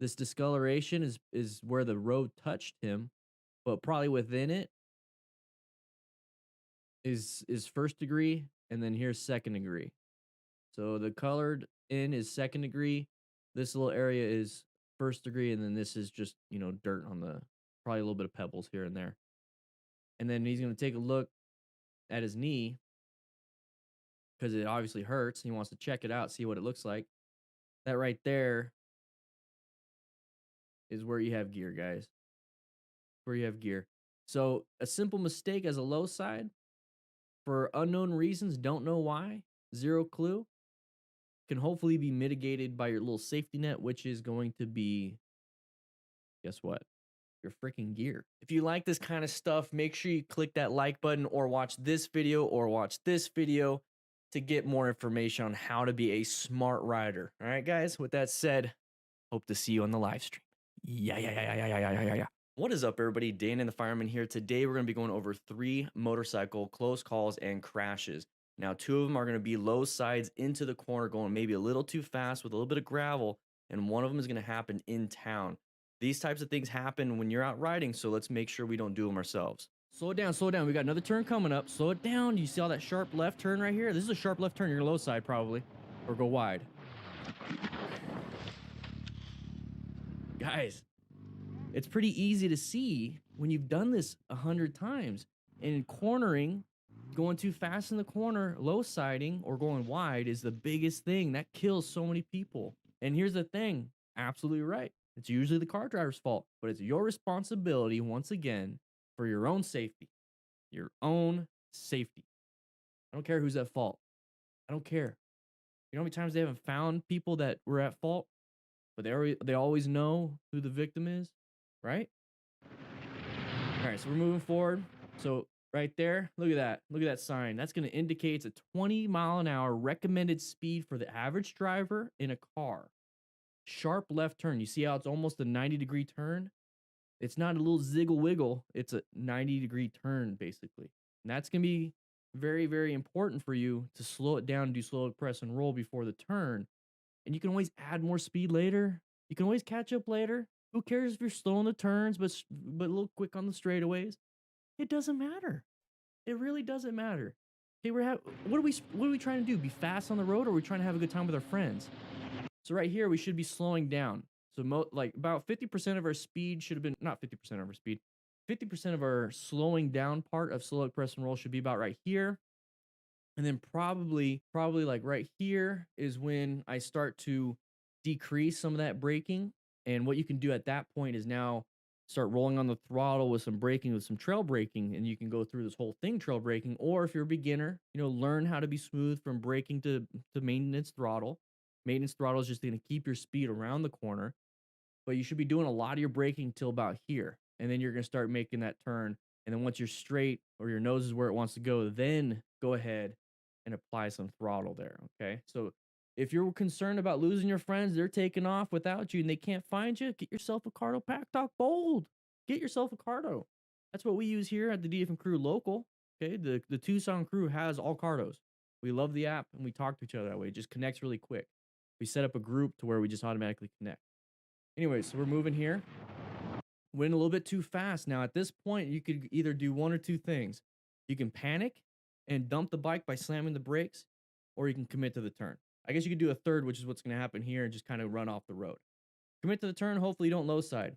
This discoloration is where the road touched him, but probably within it is first degree, and then here's second degree. So the colored in is second degree. This little area is first degree, and then this is just, dirt on the probably a little bit of pebbles here and there. And then he's gonna take a look at his knee because it obviously hurts. And he wants to check it out, see what it looks like. That right there is where you have gear, guys. Where you have gear. So a simple mistake as a low side for unknown reasons, don't know why, zero clue, can hopefully be mitigated by your little safety net, which is going to be, guess what? Your freaking gear. If you like this kind of stuff, make sure you click that like button or watch this video to get more information on how to be a smart rider. All right, guys, with that said, hope to see you on the live stream. Yeah. What is up, everybody? Dan and the Fireman here. Today, we're going to be going over 3 motorcycle close calls and crashes. Now, 2 of them are going to be low sides into the corner, going maybe a little too fast with a little bit of gravel, and one of them is going to happen in town. These types of things happen when you're out riding, so let's make sure we don't do them ourselves. Slow it down, slow it down. We got another turn coming up. Slow it down. You see all that sharp left turn right here? This is a sharp left turn. Your low side, probably. Or go wide. Guys, it's pretty easy to see when you've done this 100 times. And in cornering, going too fast in the corner, low siding, or going wide is the biggest thing. That kills so many people. And here's the thing, absolutely right. It's usually the car driver's fault, but it's your responsibility, once again, for your own safety. Your own safety. I don't care who's at fault. I don't care. You know how many times they haven't found people that were at fault, but they always know who the victim is, right? All right, so we're moving forward. So right there, look at that. Look at that sign. That's going to indicate it's a 20-mile-an-hour recommended speed for the average driver in a car. Sharp left turn. You see how it's almost a 90-degree turn? It's not a little ziggle wiggle. It's a 90-degree turn, basically. And that's going to be very, very important for you to slow it down and do slow press and roll before the turn. And you can always add more speed later. You can always catch up later. Who cares if you're slow on the turns, but a little quick on the straightaways? It doesn't matter. It really doesn't matter. Okay, what are we trying to do? Be fast on the road, or are we trying to have a good time with our friends? So right here, we should be slowing down. So like about 50% of our speed should have been, not 50% of our speed, 50% of our slowing down part of slow press and roll should be about right here. And then probably like right here is when I start to decrease some of that braking. And what you can do at that point is now start rolling on the throttle with some braking, with some trail braking, and you can go through this whole thing trail braking. Or if you're a beginner, learn how to be smooth from braking to maintenance throttle. Maintenance throttle is just going to keep your speed around the corner, but you should be doing a lot of your braking till about here. And then you're going to start making that turn. And then once you're straight or your nose is where it wants to go, then go ahead and apply some throttle there. Okay. So if you're concerned about losing your friends, they're taking off without you and they can't find you, get yourself a Cardo Pack Talk Bold. Get yourself a Cardo. That's what we use here at the DFM Crew local. Okay. The Tucson crew has all Cardos. We love the app and we talk to each other that way. It just connects really quick. We set up a group to where we just automatically connect. Anyway, so we're moving here. Went a little bit too fast. Now, at this point, you could either do one or two things. You can panic and dump the bike by slamming the brakes, or you can commit to the turn. I guess you could do a third, which is what's going to happen here, and just kind of run off the road. Commit to the turn. Hopefully, you don't low side.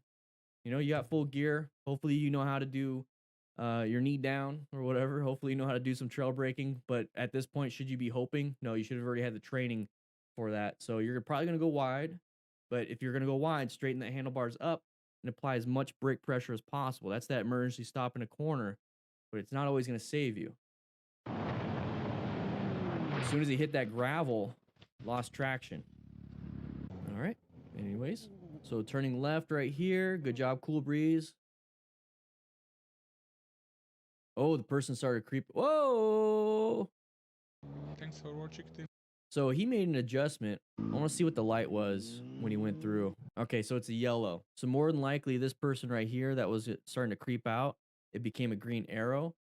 You got full gear. Hopefully, you know how to do your knee down or whatever. Hopefully, you know how to do some trail braking. But at this point, should you be hoping? No, you should have already had the training for that. So you're probably going to go wide. But if you're going to go wide, straighten the handlebars up and apply as much brake pressure as possible. That's that emergency stop in a corner, but it's not always going to save you. As soon as he hit that gravel, lost traction. All right. Anyways, so turning left right here. Good job, Cool Breeze. Oh, the person started creeping. Whoa! Thanks for watching. So he made an adjustment. I want to see what the light was when he went through. Okay, so it's a yellow. So more than likely, this person right here that was starting to creep out, it became a green arrow.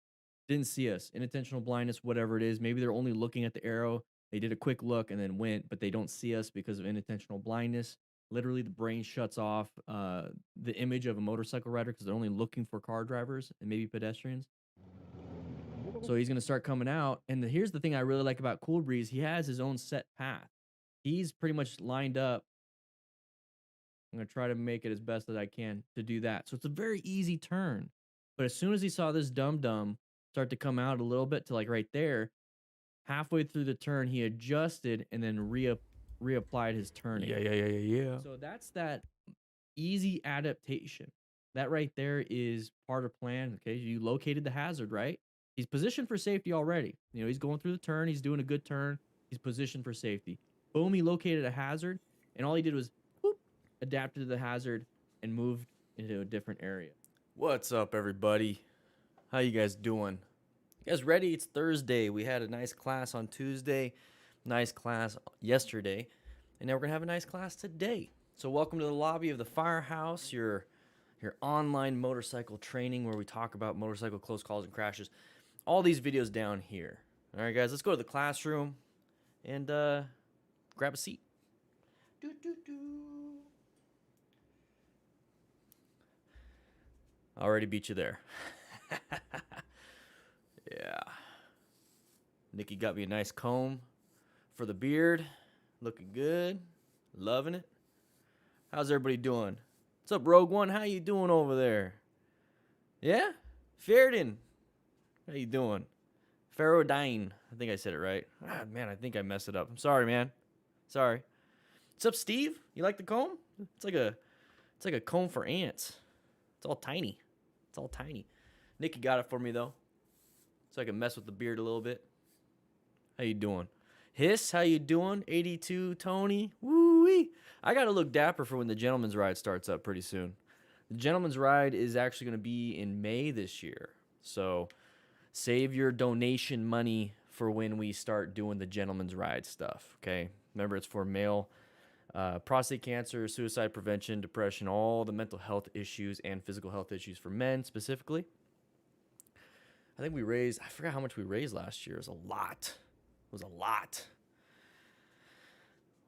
Didn't see us. Inattentional blindness, whatever it is. Maybe they're only looking at the arrow. They did a quick look and then went, but they don't see us because of inattentional blindness. literally the brain shuts off the image of a motorcycle rider because they're only looking for car drivers and maybe pedestrians. So he's gonna start coming out. And here's the thing I really like about Cool Breeze: he has his own set path. He's pretty much lined up. I'm gonna try to make it as best as I can to do that. So it's a very easy turn. But as soon as he saw this dum dum start to come out a little bit to like right there, halfway through the turn, he adjusted and then reapplied his turning. Yeah. So that's that easy adaptation. That right there is part of plan. Okay, you located the hazard, right? He's positioned for safety already. You know, he's going through the turn. He's doing a good turn. He's positioned for safety. Boom, he located a hazard, and all he did was whoop, adapted to the hazard and moved into a different area. What's up, everybody? How you guys doing? You guys ready? It's Thursday. We had a nice class on Tuesday, nice class yesterday, and now we're gonna have a nice class today. So welcome to the lobby of the Firehouse, your online motorcycle training where we talk about motorcycle close calls and crashes. All these videos down here. All right, guys, let's go to the classroom and grab a seat. Already beat you there. Yeah. Nikki got me a nice comb for the beard. Looking good. Loving it. How's everybody doing? What's up, Rogue One? How you doing over there? Yeah? Ferdin. How you doing? Ferrodine. I think I said it right. Ah, man, I think I messed it up. I'm sorry, man. Sorry. What's up, Steve? You like the comb? It's like a comb for ants. It's all tiny. It's all tiny. Nikki got it for me though, so I can mess with the beard a little bit. How you doing? Hiss, how you doing? 82 Tony. Woo-wee. I gotta look dapper for when the gentleman's ride starts up pretty soon. The gentleman's ride is actually gonna be in May this year. So save your donation money for when we start doing the gentleman's ride stuff. Okay. Remember, it's for male prostate cancer, suicide prevention, depression, all the mental health issues and physical health issues for men specifically. I think I forgot how much we raised last year. It was a lot. It was a lot.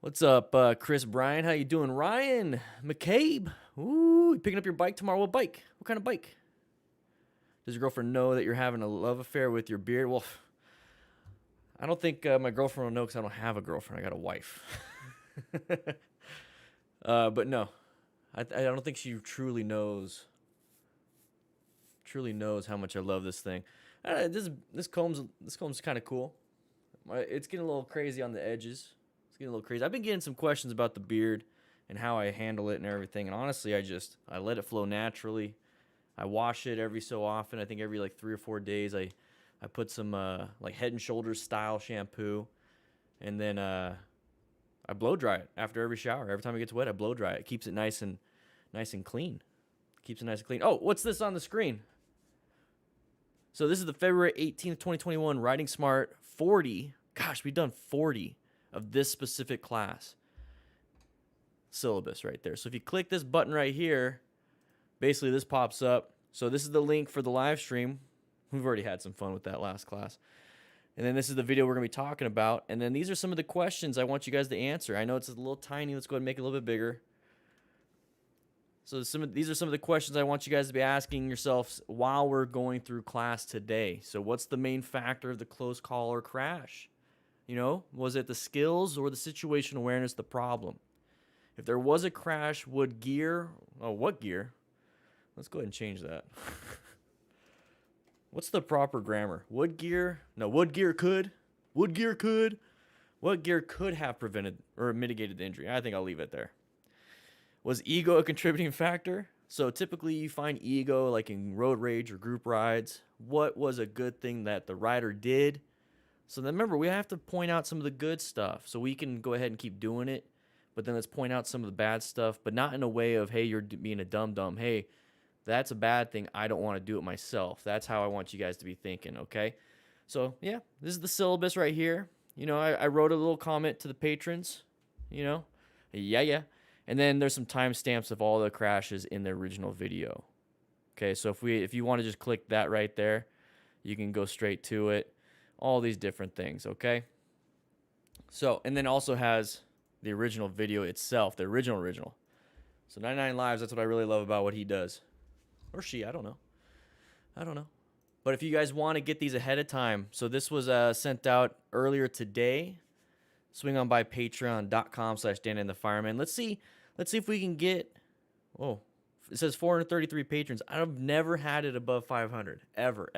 What's up, Chris Bryan? How you doing? Ryan McCabe. Ooh, you picking up your bike tomorrow? What bike? What kind of bike? Does your girlfriend know that you're having a love affair with your beard? Well, I don't think my girlfriend will know because I don't have a girlfriend. I got a wife. But no, I don't think she truly knows how much I love this thing. This comb's kind of cool. It's getting a little crazy on the edges. It's getting a little crazy. I've been getting some questions about the beard and how I handle it and everything. And honestly, I let it flow naturally. I wash it every so often. I think every like 3 or 4 days. I put some like Head and Shoulders style shampoo, and then I blow dry it after every shower. Every time it gets wet, I blow dry it. It keeps it nice and clean. Keeps it nice and clean. Oh, what's this on the screen? So this is the February 18th, 2021 Riding Smart 40. Gosh, we've done 40 of this specific class syllabus right there. So if you click this button right here, basically this pops up. So this is the link for the live stream. We've already had some fun with that last class. And then this is the video we're going to be talking about. And then these are some of the questions I want you guys to answer. I know it's a little tiny. Let's go ahead and make it a little bit bigger. So these are some of the questions I want you guys to be asking yourselves while we're going through class today. So what's the main factor of the close call or crash? You know, was it the skills or the situational awareness the problem? If there was a crash, what gear? Let's go ahead and change that. What's the proper grammar? Wood gear? No, wood gear could. What gear could have prevented or mitigated the injury? I think I'll leave it there. Was ego a contributing factor? So typically you find ego like in road rage or group rides. What was a good thing that the rider did? So then remember, we have to point out some of the good stuff. So we can go ahead and keep doing it, but then let's point out some of the bad stuff, but not in a way of, hey, you're being a dum-dum. Hey, that's a bad thing. I don't want to do it myself. That's how I want you guys to be thinking, okay? So, yeah, this is the syllabus right here. You know, I wrote a little comment to the patrons, you know. Yeah. And then there's some timestamps of all the crashes in the original video. Okay, so if you want to just click that right there, you can go straight to it. All these different things, okay? So, and then also has the original video itself, the original. So 99 lives, that's what I really love about what he does. Or she, I don't know. But if you guys want to get these ahead of time, so this was sent out earlier today. Swing on by patreon.com/DanandTheFireman. Let's see if we can get, whoa, it says 433 patrons. I've never had it above 500. Ever.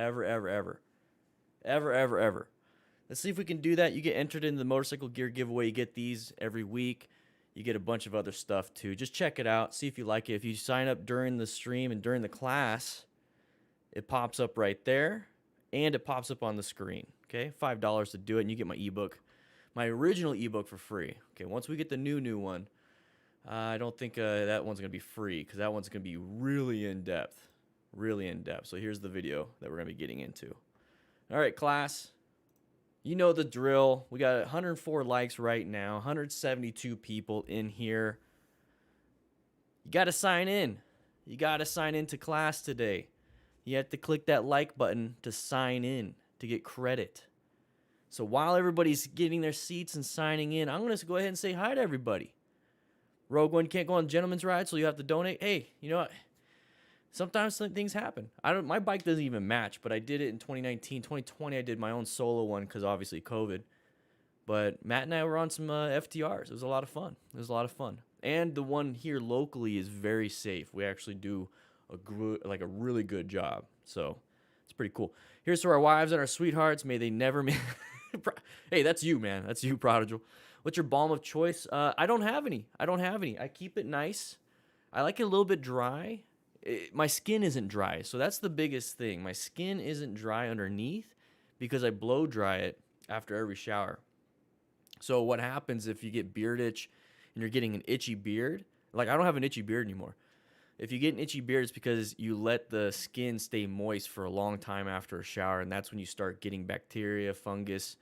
Let's see if we can do that. You get entered into the motorcycle gear giveaway. You get these every week. You get a bunch of other stuff too. Just check it out. See if you like it. If you sign up during the stream and during the class, it pops up right there, and it pops up on the screen. Okay, $5 to do it, and you get my ebook, my original ebook for free. Okay, once we get the new one, I don't think that one's gonna be free because that one's gonna be really in depth. So here's the video that we're gonna be getting into. All right, class. You know the drill. We got 104 likes right now, 172 people in here. You got to sign in. You got to sign into class today. You have to click that like button to sign in, to get credit. So while everybody's getting their seats and signing in, I'm going to go ahead and say hi to everybody. Rogue One, you can't go on gentleman's ride, so you have to donate. Hey, you know what? Sometimes things happen. My bike doesn't even match, but I did it in 2019. 2020, I did my own solo one because obviously COVID. But Matt and I were on some FTRs. It was a lot of fun. And the one here locally is very safe. We actually do a really good job. So it's pretty cool. Here's to our wives and our sweethearts. May they never Hey, that's you, man. That's you, Prodigal. What's your balm of choice? I don't have any. I keep it nice. I like it a little bit dry. My skin isn't dry, so that's the biggest thing. My skin isn't dry underneath because I blow dry it after every shower. So what happens if you get beard itch and you're getting an itchy beard? Like, I don't have an itchy beard anymore. If you get an itchy beard, it's because you let the skin stay moist for a long time after a shower, and that's when you start getting bacteria, fungus.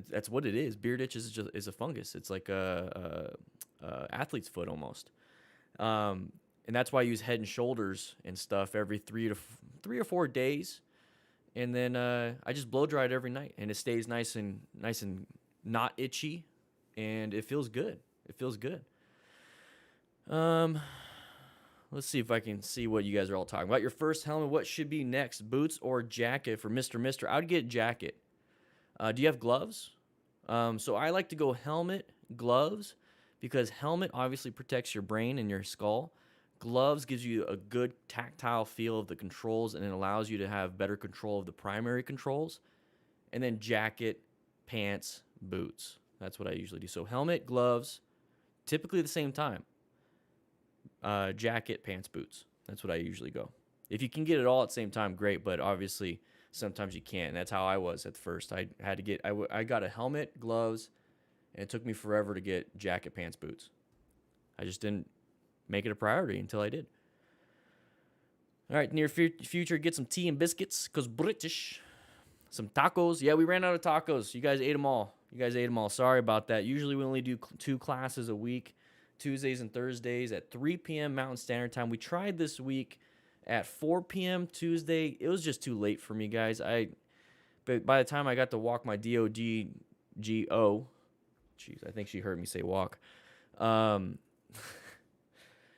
That's what it is. Beard itch is a fungus. It's like a athlete's foot almost. And that's why I use Head and Shoulders and stuff every 3 or 4 days, and then I just blow dry it every night, and it stays nice and not itchy, and it feels good. Let's see if I can see what you guys are all talking about. Your first helmet, what should be next, boots or jacket for Mr. Mister? I would get jacket. Do you have gloves? So I like to go helmet, gloves, because helmet obviously protects your brain and your skull. Gloves gives you a good tactile feel of the controls, and it allows you to have better control of the primary controls. And then jacket, pants, boots. That's what I usually do. So helmet, gloves, typically at the same time. Jacket, pants, boots. That's what I usually go. If you can get it all at the same time, great. But obviously, sometimes you can't. And that's how I was at first. I had to get. I got a helmet, gloves, and it took me forever to get jacket, pants, boots. I just didn't make it a priority until I did. All right, near future, get some tea and biscuits, because British. Some tacos. Yeah, we ran out of tacos. You guys ate them all. Sorry about that. Usually we only do 2 classes a week, Tuesdays and Thursdays at 3 p.m. Mountain Standard Time. We tried this week at 4 p.m. Tuesday. It was just too late for me, guys. But by the time I got to walk my DOGGO, jeez, I think she heard me say walk.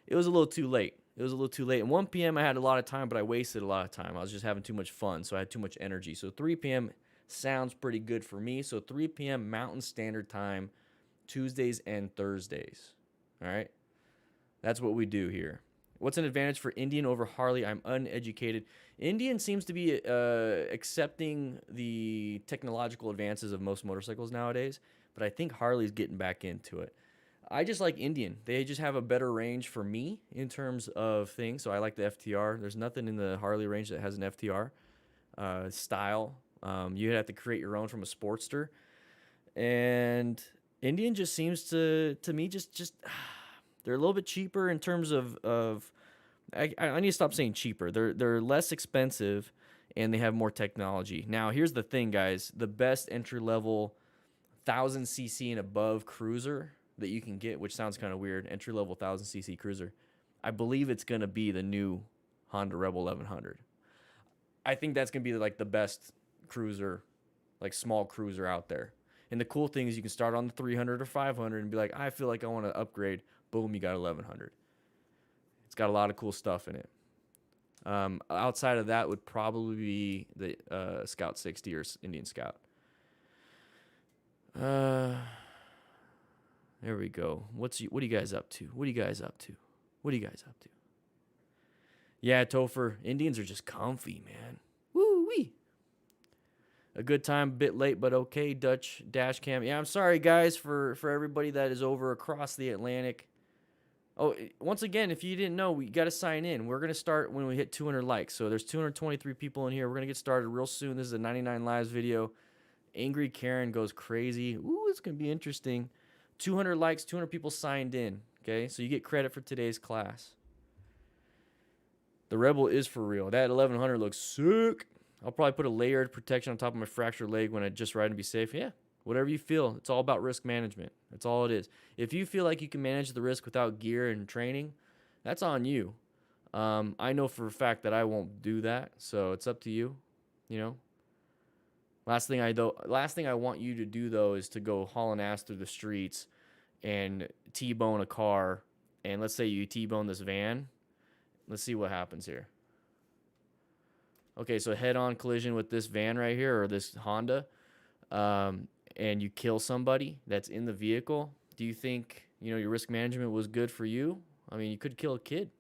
It was a little too late. At 1 p.m. I had a lot of time, but I wasted a lot of time. I was just having too much fun, so I had too much energy. So 3 p.m. sounds pretty good for me. So 3 p.m. Mountain Standard Time, Tuesdays and Thursdays. All right? That's what we do here. What's an advantage for Indian over Harley? I'm uneducated. Indian seems to be accepting the technological advances of most motorcycles nowadays, but I think Harley's getting back into it. I just like Indian. They just have a better range for me in terms of things. So I like the FTR. There's nothing in the Harley range that has an FTR style. You have to create your own from a Sportster. And Indian just seems to me just they're a little bit cheaper in terms of I need to stop saying cheaper. They're less expensive and they have more technology. Now, here's the thing, guys. The best entry level 1000cc and above cruiser that you can get, which sounds kind of weird, entry level 1000cc cruiser, I believe it's going to be the new Honda Rebel 1100. I think that's going to be like the best cruiser, like small cruiser out there. And the cool thing is you can start on the 300 or 500 and be like, I feel like I want to upgrade. Boom, you got 1100. It's got a lot of cool stuff in it. Outside of that would probably be the Scout 60 or Indian Scout. There we go. What are you guys up to? What are you guys up to? What are you guys up to? Yeah, Topher, Indians are just comfy, man. Woo-wee. A good time, a bit late, but okay. Dutch dash cam. Yeah, I'm sorry, guys, for everybody that is over across the Atlantic. Oh, once again, if you didn't know, we got to sign in. We're going to start when we hit 200 likes. So there's 223 people in here. We're going to get started real soon. This is a 99 Lives video. Angry Karen goes crazy. Ooh, it's going to be interesting. 200 likes, 200 people signed in. Okay, so you get credit for today's class. The Rebel is for real. That 1100 looks sick. I'll probably put a layered protection on top of my fractured leg when I just ride and be safe. Yeah, whatever you feel. It's all about risk management. That's all it is. If you feel like you can manage the risk without gear and training, that's on you. I know for a fact that I won't do that, so it's up to you. You know. Last thing I want you to do though is to go hauling ass through the streets and T-bone a car. And let's say you T-bone this van. Let's see what happens here. Okay, so head-on collision with this van right here or this Honda, and you kill somebody that's in the vehicle. Do you think your risk management was good for you? I mean, you could kill a kid.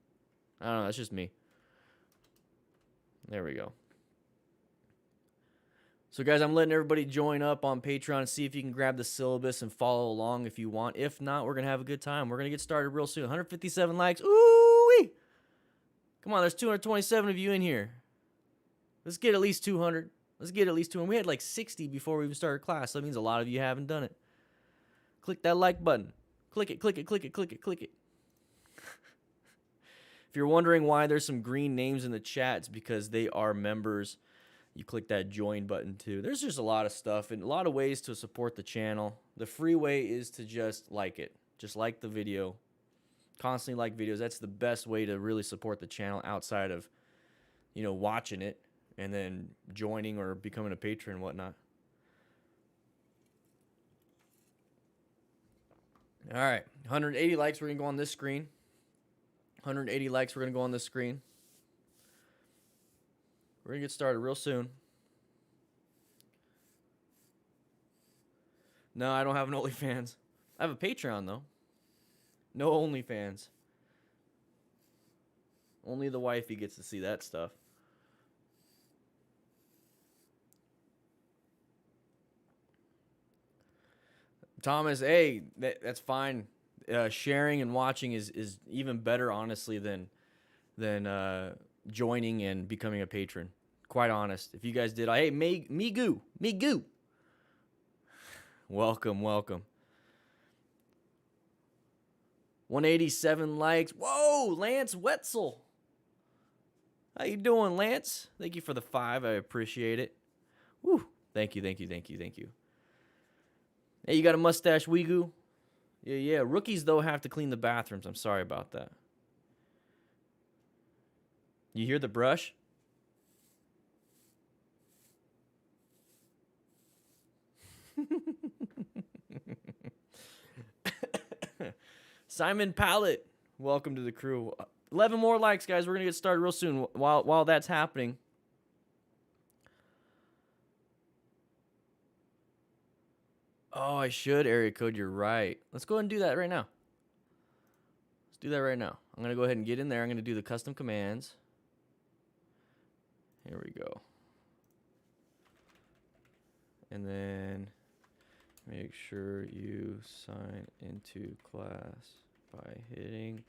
I don't know. That's just me. There we go. So, guys, I'm letting everybody join up on Patreon and see if you can grab the syllabus and follow along if you want. If not, we're going to have a good time. We're going to get started real soon. 157 likes. Ooh-wee! Come on, there's 227 of you in here. Let's get at least 200. Let's get at least 200. We had like 60 before we even started class. So that means a lot of you haven't done it. Click that like button. Click it, click it, click it, click it, click it. If you're wondering why there's some green names in the chat, it's because they are members. You click that join button too. There's just a lot of stuff and a lot of ways to support the channel. The free way is to just like it. Just like the video. Constantly like videos. That's the best way to really support the channel outside of, watching it and then joining or becoming a patron and whatnot. All right. 180 likes. We're going to go on this screen. 180 likes. We're going to go on this screen. We're going to get started real soon. No, I don't have an OnlyFans. I have a Patreon, though. No OnlyFans. Only the wifey gets to see that stuff. Thomas, hey, that's fine. Sharing and watching is even better, honestly, than joining and becoming a patron. Quite honest. If you guys did, hey, Migu. Welcome. 187 likes. Whoa, Lance Wetzel. How you doing, Lance? Thank you for the 5. I appreciate it. Woo. Thank you. Hey, you got a mustache, Wigu? Yeah. Rookies, though, have to clean the bathrooms. I'm sorry about that. You hear the brush? Simon Pallet, welcome to the crew. 11 more likes, guys. We're going to get started real soon. While that's happening. Oh, I should area code. You're right. Let's go ahead and do that right now. Let's do that right now. I'm going to go ahead and get in there. I'm going to do the custom commands. Here we go. And then make sure you sign into class by hitting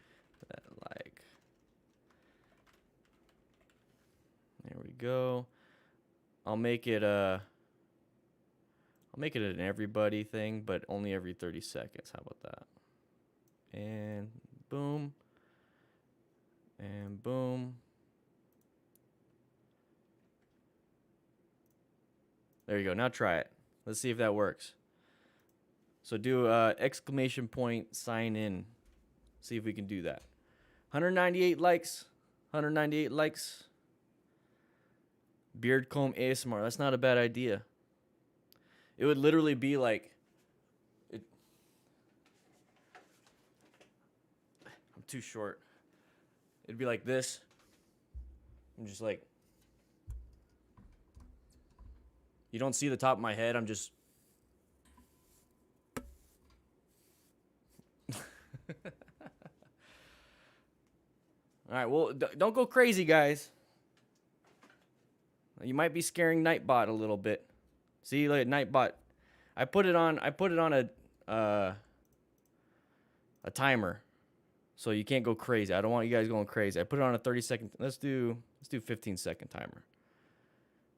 that like. There we go. I'll make it an everybody thing, but only every 30 seconds. How about that? And boom. And boom. There you go. Now try it. Let's see if that works. So do exclamation point sign in. See if we can do that. 198 likes. 198 likes. Beard comb ASMR. That's not a bad idea. it would literally be like, I'm too short. It'd be like this. I'm just like, you don't see the top of my head. I'm just. All right, well, don't go crazy, guys. You might be scaring Nightbot a little bit. See, like Nightbot, I put it on a timer, so you can't go crazy. I don't want you guys going crazy. I put it on a 30-second. Let's do 15-second timer.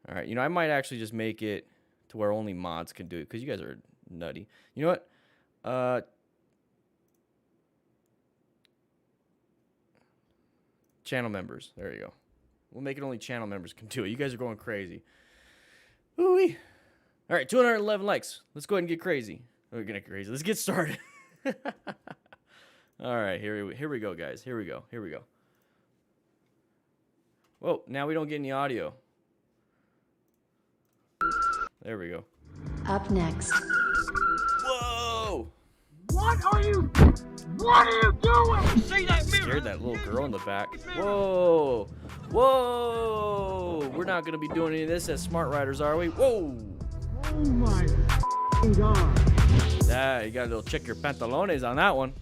All right, you know, I might actually just make it to where only mods can do it because you guys are nutty. You know what? Channel members. There you go. We'll make it only channel members can do it. You guys are going crazy. Ooh-wee. All right, 211 likes. Let's go ahead and get crazy. We're gonna get crazy. Let's get started. All right, here we go, guys. Here we go. Whoa, now we don't get any audio. There we go. Up next. Whoa! What are you doing? See that mirror? Scared that little girl in the back. Whoa! Whoa! We're not gonna be doing any of this as smart riders, are we? Whoa! Oh my God. You got a little check your pantalones on that one.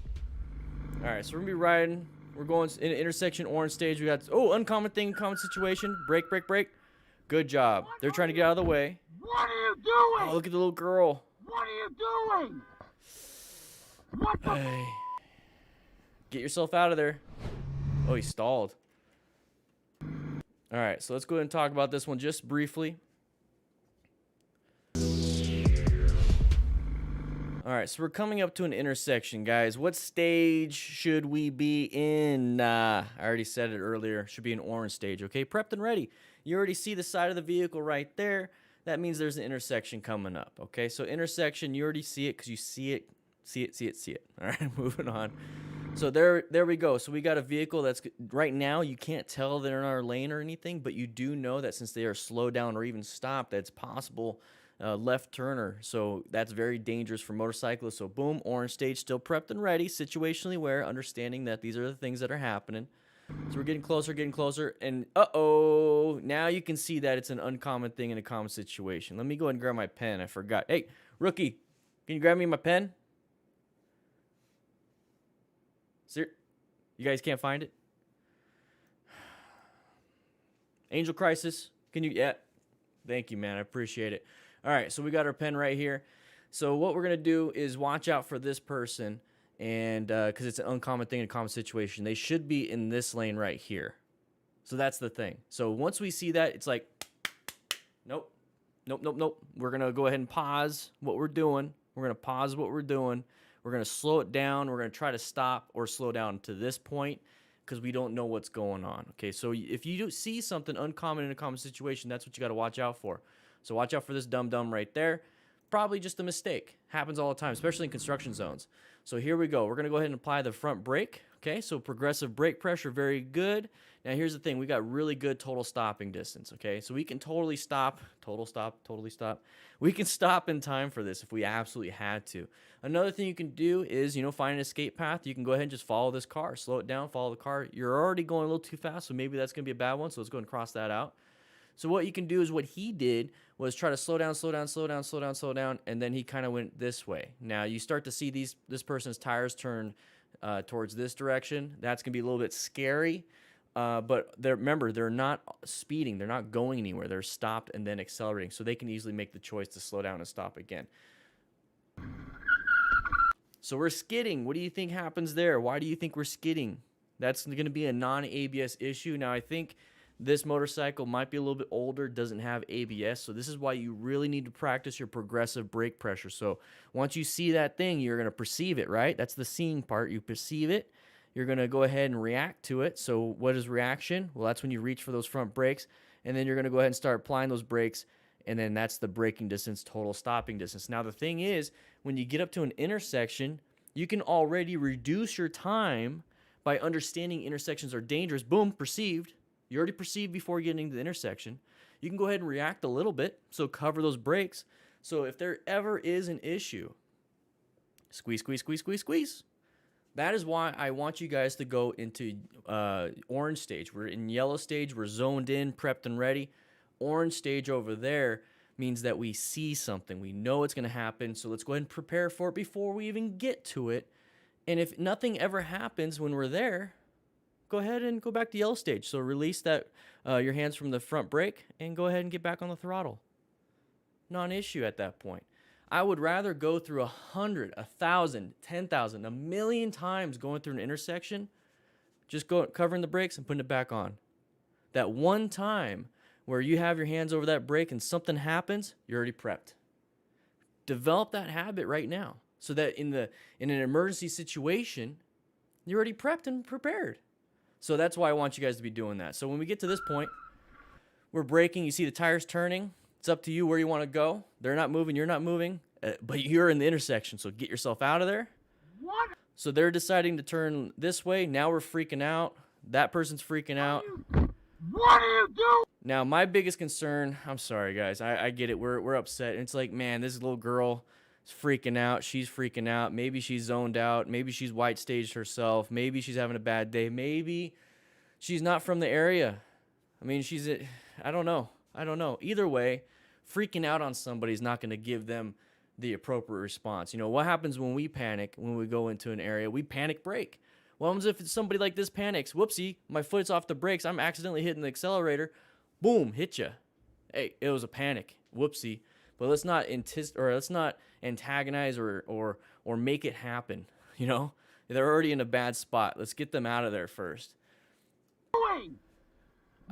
All right, so we're gonna be riding. We're going in intersection orange stage. We got uncommon thing, common situation. Break. Good job. They're trying to get out of the way. What are you doing? Oh, look at the little girl. What are you doing? What the? Hey, get yourself out of there. Oh, he stalled. All right, so let's go ahead and talk about this one just briefly. All right, so we're coming up to an intersection, guys. What stage should we be in? I already said it earlier. Should be an orange stage, okay? Prepped and ready. You already see the side of the vehicle right there. That means there's an intersection coming up, okay? So intersection, you already see it because you see it. See it. All right, moving on. So there we go. So we got a vehicle that's right now you can't tell they're in our lane or anything, but you do know that since they are slowed down or even stopped, that's possible left turner. So that's very dangerous for motorcyclists. So boom, orange stage, still prepped and ready, situationally aware, understanding that these are the things that are happening. So we're getting closer, and uh-oh, now you can see that it's an uncommon thing in a common situation. Let me go ahead and grab my pen. I forgot. Hey, rookie, can you grab me my pen? Sir, you guys can't find it? Angel Crisis, can you? Yeah, thank you, man. I appreciate it. All right, so we got our pen right here. So what we're going to do is watch out for this person, and because it's an uncommon thing in a common situation. They should be in this lane right here. So that's the thing. So once we see that, it's like, nope. We're going to go ahead and pause what we're doing. We're going to pause what we're doing. We're going to slow it down. We're going to try to stop or slow down to this point because we don't know what's going on. Okay, so if you do see something uncommon in a common situation, that's what you got to watch out for. So watch out for this dum-dum right there. Probably just a mistake. Happens all the time, especially in construction zones. So here we go. We're going to go ahead and apply the front brake. Okay, so progressive brake pressure, very good. Now here's the thing. We got really good total stopping distance. Okay, so we can totally stop. Totally stop. We can stop in time for this if we absolutely had to. Another thing you can do is, find an escape path. You can go ahead and just follow this car. Slow it down, follow the car. You're already going a little too fast, so maybe that's going to be a bad one. So let's go ahead and cross that out. So what you can do is what he did was try to slow down, and then he kind of went this way. Now you start to see this person's tires turn towards this direction. That's going to be a little bit scary, but remember, they're not speeding. They're not going anywhere. They're stopped and then accelerating, so they can easily make the choice to slow down and stop again. So we're skidding. What do you think happens there? Why do you think we're skidding? That's going to be a non-ABS issue. Now I think this motorcycle might be a little bit older, doesn't have ABS, so this is why you really need to practice your progressive brake pressure. So once you see that thing, you're going to perceive it, right? That's the seeing part. You perceive it. You're going to go ahead and react to it. So what is reaction? Well, that's when you reach for those front brakes, and then you're going to go ahead and start applying those brakes, and then that's the braking distance, total stopping distance. Now, the thing is, when you get up to an intersection, you can already reduce your time by understanding intersections are dangerous. Boom, perceived. You already perceived before getting to the intersection. You can go ahead and react a little bit, so cover those brakes. So if there ever is an issue, squeeze, squeeze, squeeze, squeeze, squeeze. That is why I want you guys to go into orange stage. We're in yellow stage. We're zoned in, prepped, and ready. Orange stage over there means that we see something. We know it's going to happen. So let's go ahead and prepare for it before we even get to it. And if nothing ever happens when we're there, go ahead and go back to yellow stage. So release that your hands from the front brake and go ahead and get back on the throttle. Non-issue at that point. I would rather go through 100, 1,000, 10,000, 1,000,000 times going through an intersection, just covering the brakes and putting it back on. That one time where you have your hands over that brake and something happens, you're already prepped. Develop that habit right now so that in an emergency situation, you're already prepped and prepared. So that's why I want you guys to be doing that. So when we get to this point, we're braking, you see the tires turning. It's up to you where you want to go. They're not moving, you're not moving, but you're in the intersection, so get yourself out of there. What? So they're deciding to turn this way. Now we're freaking out. That person's freaking out. What are you doing? Now, my biggest concern, I'm sorry, guys. I get it. We're upset. It's like, man, this little girl is freaking out. She's freaking out. Maybe she's zoned out. Maybe she's white staged herself. Maybe she's having a bad day. Maybe she's not from the area. I mean, I don't know. Either way, freaking out on somebody is not going to give them the appropriate response. You know, what happens when we panic, when we go into an area? We panic brake. What happens if somebody like this panics? Whoopsie, my foot's off the brakes. I'm accidentally hitting the accelerator. Boom, hit you. Hey, it was a panic. Whoopsie. But let's not antagonize or make it happen. You know, they're already in a bad spot. Let's get them out of there first.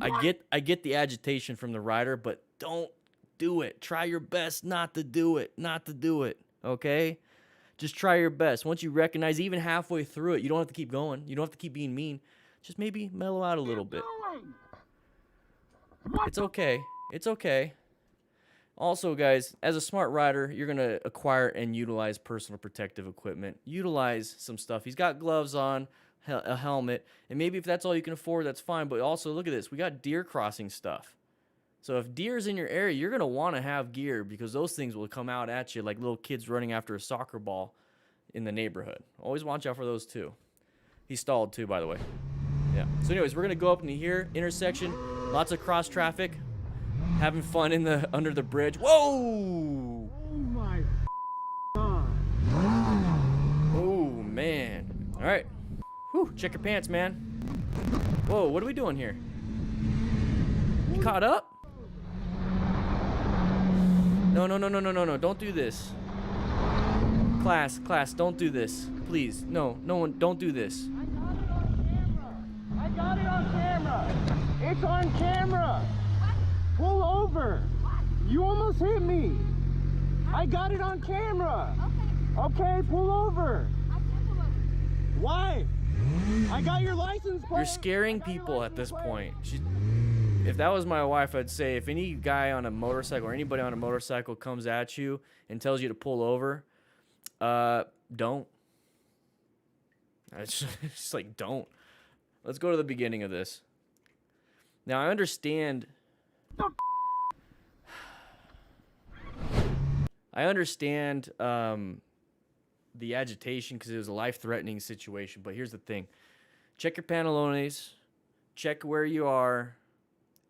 I get the agitation from the rider, but don't do it. Try your best not to do it. Okay? Just try your best. Once you recognize, even halfway through it, you don't have to keep going. You don't have to keep being mean. Just maybe mellow out a little bit. It's okay. It's okay. Also, guys, as a smart rider, you're going to acquire and utilize personal protective equipment. Utilize some stuff. He's got gloves on, a helmet, and maybe if that's all you can afford, that's fine. But also, look at this. We got deer crossing stuff. So if deer's in your area, you're going to want to have gear because those things will come out at you like little kids running after a soccer ball in the neighborhood. Always watch out for those too. He stalled too, by the way. Yeah. So anyways, we're going to go up into here, intersection, lots of cross traffic, having fun under the bridge. Whoa! Oh my God. Oh, man. All right. Whew, check your pants, man. Whoa, what are we doing here? You caught up? No, don't do this. Class, don't do this. Please, no one, don't do this. I got it on camera. It's on camera. Pull over. You almost hit me. I got it on camera. Okay, pull over. Why? I got your license plate. You're scaring people at this point. If that was my wife, I'd say if any guy on a motorcycle or anybody on a motorcycle comes at you and tells you to pull over, don't. It's just like, don't. Let's go to the beginning of this. Now, I understand. The agitation because it was a life-threatening situation. But here's the thing. Check your pantalones. Check where you are.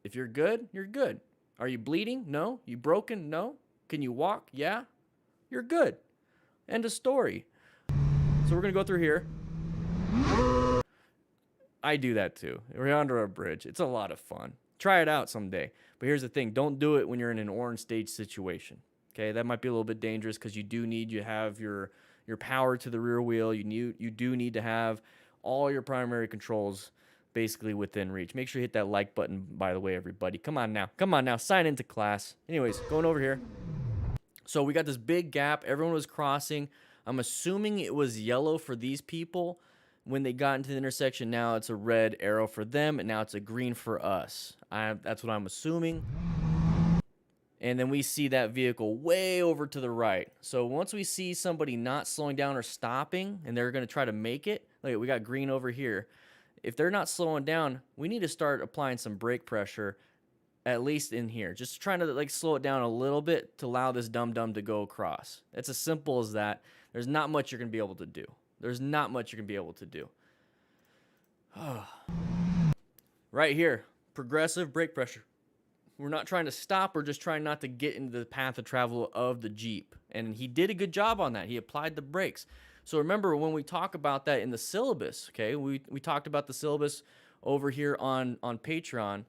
If you're good, you're good. Are you bleeding? No. You broken? No. Can you walk? Yeah. You're good. End of story. So we're going to go through here. I do that too. We're under a bridge. It's a lot of fun. Try it out someday. But here's the thing. Don't do it when you're in an orange stage situation. Okay? That might be a little bit dangerous because you have your power to the rear wheel. You do need to have all your primary controls basically within reach. Make sure you hit that like button, by the way, everybody. Come on now. Sign into class. Anyways, going over here. So we got this big gap. Everyone was crossing. I'm assuming it was yellow for these people. When they got into the intersection, now it's a red arrow for them, and now it's a green for us. That's what I'm assuming. And then we see that vehicle way over to the right. So once we see somebody not slowing down or stopping, and they're going to try to make it, look, we got green over here. If they're not slowing down, we need to start applying some brake pressure at least in here. Just trying to like slow it down a little bit to allow this dum-dum to go across. It's as simple as that. There's not much you're going to be able to do. There's not much you're going to be able to do. Right here, progressive brake pressure. We're not trying to stop. We're just trying not to get into the path of travel of the Jeep. And he did a good job on that. He applied the brakes. So remember when we talk about that in the syllabus, okay, we talked about the syllabus over here on Patreon.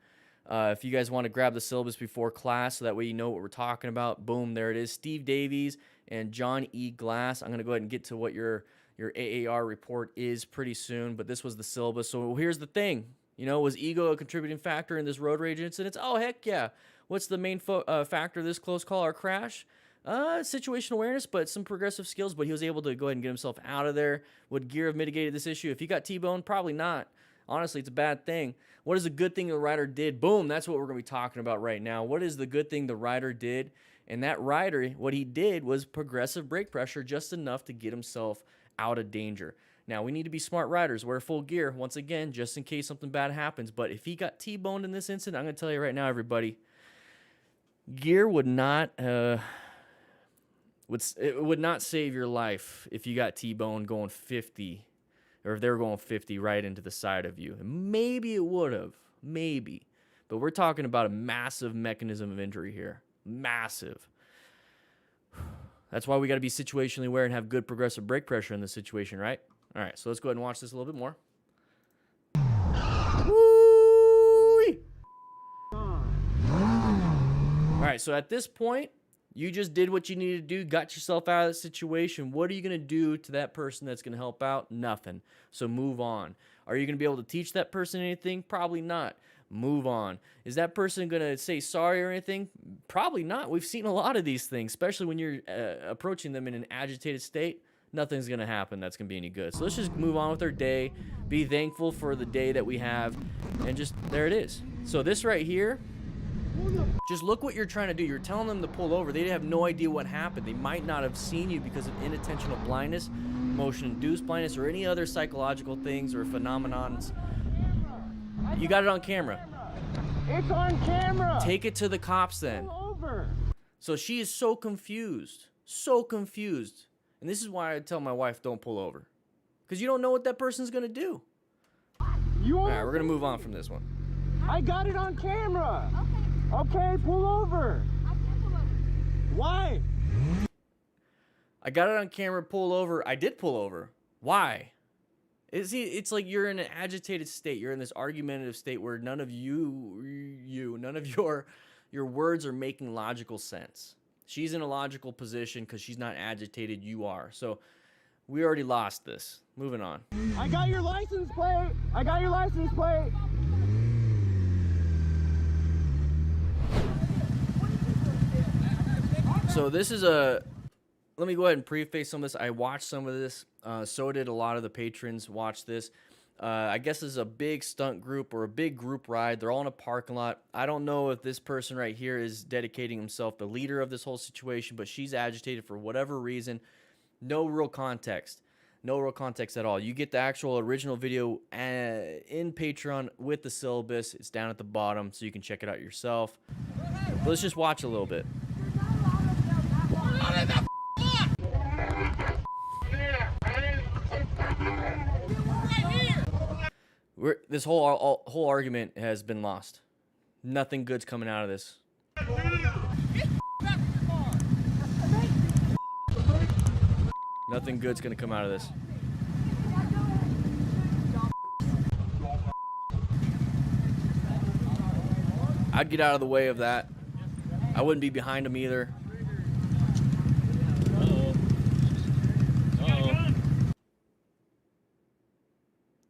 If you guys want to grab the syllabus before class so that way you know what we're talking about, boom, there it is. Steve Davies and John E. Glass. I'm going to go ahead and get to what your AAR report is pretty soon, but this was the syllabus. So here's the thing. You know, was ego a contributing factor in this road rage incident? Oh, heck yeah. What's the main factor of this close call or crash? Situational awareness, but some progressive skills, but he was able to go ahead and get himself out of there. Would gear have mitigated this issue? If he got T-boned, probably not. Honestly, it's a bad thing. What is a good thing the rider did? Boom, that's what we're going to be talking about right now. What is the good thing the rider did? And that rider, what he did was progressive brake pressure, just enough to get himself out of danger. Now, we need to be smart riders, wear full gear, once again, just in case something bad happens. But if he got T-boned in this incident, I'm going to tell you right now, everybody, gear would not save your life if you got T-boned going 50, or if they were going 50 right into the side of you. Maybe it would have, maybe. But we're talking about a massive mechanism of injury here. Massive. That's why we got to be situationally aware and have good progressive brake pressure in this situation, right? All right, so let's go ahead and watch this a little bit more. Woo-wee! All right, so at this point, you just did what you needed to do, got yourself out of the situation. What are you going to do to that person that's going to help out? Nothing. So move on. Are you going to be able to teach that person anything? Probably not. Move on. Is that person going to say sorry or anything? Probably not. We've seen a lot of these things, especially when you're approaching them in an agitated state. Nothing's going to happen that's going to be any good. So let's just move on with our day, be thankful for the day that we have, and just, there it is. So this right here, just look what you're trying to do. You're telling them to pull over. They have no idea what happened. They might not have seen you because of inattentional blindness, motion-induced blindness, or any other psychological things or phenomenons. You got it on camera. It's on camera. Take it to the cops then. Pull over. So she is so confused. So confused. And this is why I tell my wife, don't pull over. Because you don't know what that person's going to do. All right, we're going to move on from this one. I got it on camera. Okay. Okay, pull over. I can't pull over. Why? I got it on camera, pull over. I did pull over. Why? It's like you're in an agitated state. You're in this argumentative state where none of none of your words are making logical sense. She's in a logical position because she's not agitated. You are. So we already lost this. Moving on. I got your license plate. I got your license plate. So this is a... Let me go ahead and preface some of this. I watched some of this. So did a lot of the patrons watch this. I guess this is a big stunt group or a big group ride. They're all in a parking lot. I don't know if this person right here is dedicating himself the leader of this whole situation, but she's agitated for whatever reason. No real context. No real context at all. You get the actual original video in Patreon with the syllabus. It's down at the bottom, so you can check it out yourself. But let's just watch a little bit. This whole argument has been lost. Nothing good's coming out of this. Nothing good's gonna come out of this. I'd get out of the way of that. I wouldn't be behind him either.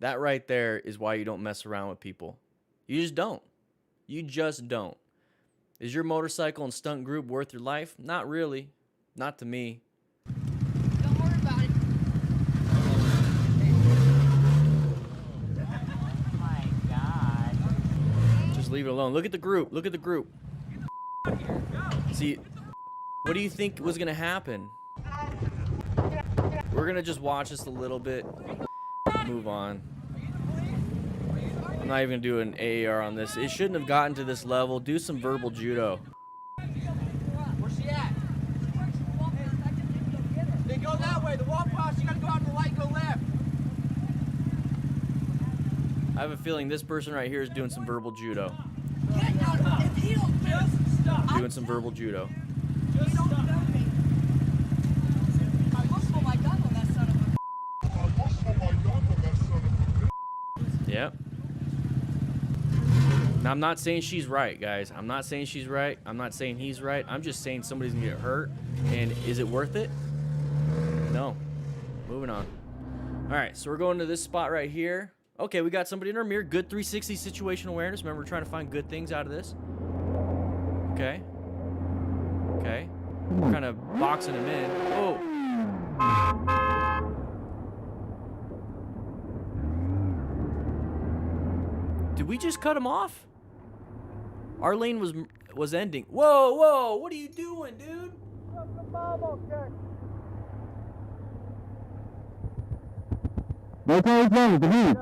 That right there is why you don't mess around with people. You just don't. You just don't. Is your motorcycle and stunt group worth your life? Not really. Not to me. Don't worry about it. Oh my God. Just leave it alone. Look at the group. Look at the group. See, what do you think was going to happen? We're going to just watch this a little bit. Move on. not even gonna do an AAR on this. It shouldn't have gotten to this level. Do some verbal judo. Where's she at? They go that way. The walk past, you gotta go out in the light and go left. I have a feeling this person right here is doing some verbal judo. Get out of it. If he don't Just stop. Doing some verbal judo. Just stop. I must pull my gun on that son of a. Yep. Now, I'm not saying she's right, guys. I'm not saying she's right. I'm not saying he's right. I'm just saying somebody's gonna get hurt. And is it worth it? No. Moving on. All right, so we're going to this spot right here. Okay, we got somebody in our mirror. Good 360 situational awareness. Remember, we're trying to find good things out of this. Okay. Okay. We're kind of boxing him in. Oh. Did we just cut him off? Our lane was ending. Whoa, whoa, what are you doing, dude? Weet je wat ik denk, niet?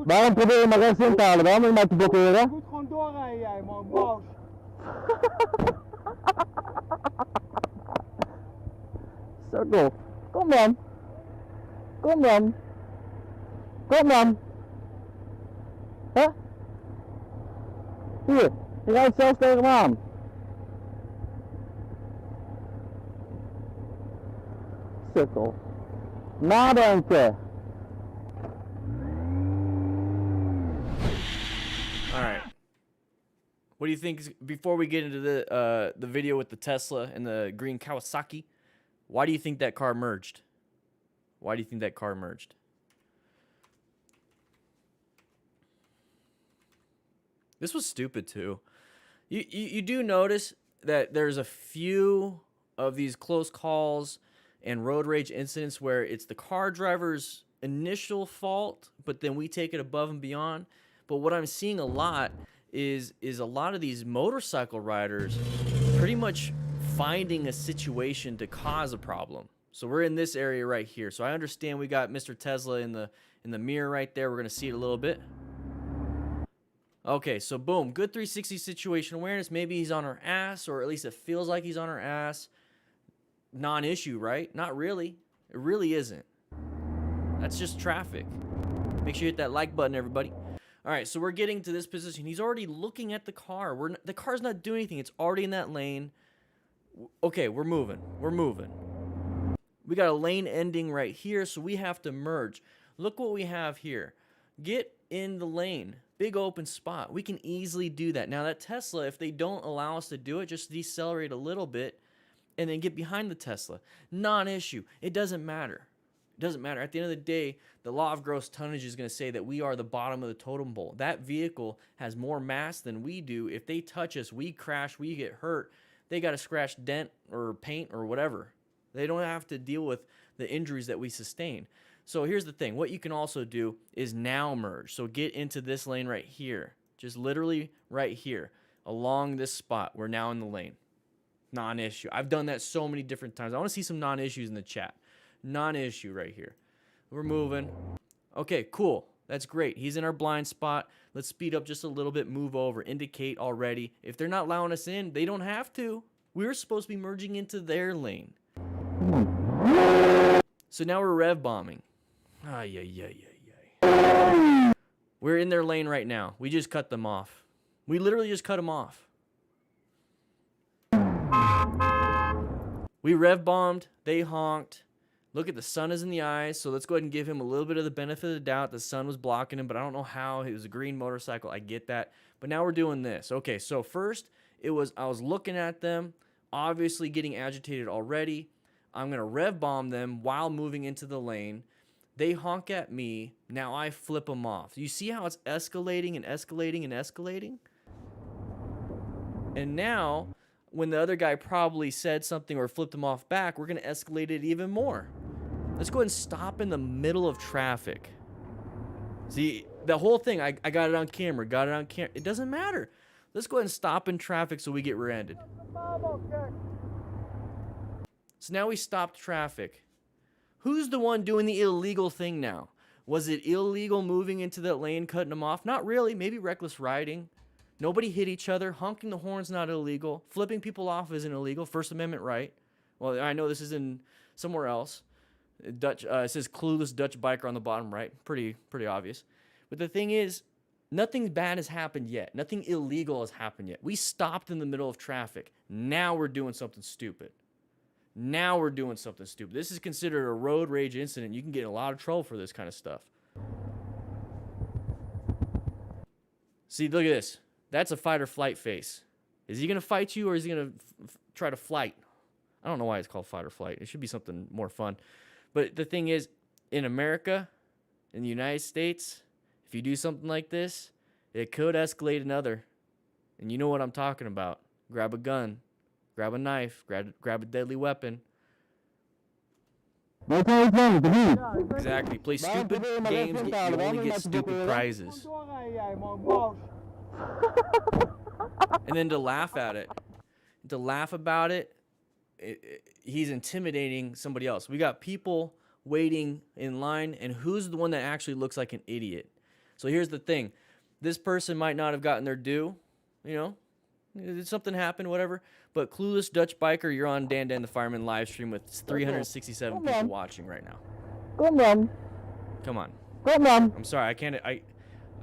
Waarom probeer je maar rechts in te halen? Waarom moet je mij te blokkeren? Je moet gewoon doorrijden, jij man. Maus. Sukkel. Kom dan. Kom dan. Kom dan. Hè? Hier, je rijdt zelfs tegen me aan. Sukkel. Nadenken. All right. What do you think before we get into the video with the Tesla and the green Kawasaki? Why do you think that car merged? Why do you think that car merged? This was stupid too. You do notice that there's a few of these close calls and road rage incidents where it's the car driver's initial fault, but then we take it above and beyond. But what I'm seeing a lot is a lot of these motorcycle riders pretty much finding a situation to cause a problem. So we're in this area right here. So I understand we got Mr. Tesla in the mirror right there. We're gonna see it a little bit. Okay, so boom, good 360 situation awareness. Maybe he's on our ass, or at least it feels like he's on our ass. Non-issue, right? Not really. It really isn't. That's just traffic. Make sure you hit that like button, everybody. All right, so we're getting to this position. He's already looking at the car. The car's not doing anything. It's already in that lane. Okay, we're moving. We're moving. We got a lane ending right here, so we have to merge. Look what we have here. Get in the lane. Big open spot. We can easily do that. Now, that Tesla, if they don't allow us to do it, just decelerate a little bit and then get behind the Tesla. Non-issue. It doesn't matter. It doesn't matter. At the end of the day, the law of gross tonnage is going to say that we are the bottom of the totem pole. That vehicle has more mass than we do. If they touch us, we crash, we get hurt. They got to scratch dent or paint or whatever. They don't have to deal with the injuries that we sustain. So here's the thing. What you can also do is now merge. So get into this lane right here. Just literally right here. Along this spot. We're now in the lane. Non-issue. I've done that so many different times. I want to see some non-issues in the chat. Non-issue right here. We're moving. Okay, cool. That's great. He's in our blind spot. Let's speed up just a little bit. Move over. Indicate already. If they're not allowing us in, they don't have to. We're supposed to be merging into their lane. So now we're rev bombing. We're in their lane right now. We just cut them off. We literally just cut them off. We rev bombed. They honked. Look at the sun is in the eyes. So let's go ahead and give him a little bit of the benefit of the doubt. The sun was blocking him, but I don't know how. It was a green motorcycle. I get that. But now we're doing this. Okay, so first I was looking at them, obviously getting agitated already. I'm going to rev bomb them while moving into the lane. They honk at me. Now I flip them off. You see how it's escalating and escalating and escalating? And now, when the other guy probably said something or flipped them off back, we're going to escalate it even more. Let's go ahead and stop in the middle of traffic. See, the whole thing, I got it on camera, It doesn't matter. Let's go ahead and stop in traffic so we get rear-ended. So now we stopped traffic. Who's the one doing the illegal thing now? Was it illegal moving into that lane, cutting them off? Not really. Maybe reckless riding. Nobody hit each other. Honking the horn's not illegal. Flipping people off isn't illegal. First Amendment right. Well, I know this is in somewhere else. Dutch. It says clueless Dutch biker on the bottom right. Pretty obvious. But the thing is, nothing bad has happened yet. Nothing illegal has happened yet. We stopped in the middle of traffic. Now we're doing something stupid. Now we're doing something stupid. This is considered a road rage incident. You can get in a lot of trouble for this kind of stuff. See, look at this. That's a fight or flight face. Is he going to fight you or is he going to try to flight? I don't know why it's called fight or flight. It should be something more fun. But the thing is, in America, in the United States, if you do something like this, it could escalate another. And you know what I'm talking about. Grab a gun. Grab a knife, grab a deadly weapon. Exactly. Play stupid games, you only get stupid prizes. And then to laugh at it, to laugh about it, he's intimidating somebody else. We got people waiting in line, and who's the one that actually looks like an idiot? So here's the thing. This person might not have gotten their due, you know, something happened, whatever. But clueless Dutch biker, you're on Dan Dan the Fireman live stream with 367 people watching right now. Come on. Come on. Come on. I'm sorry, I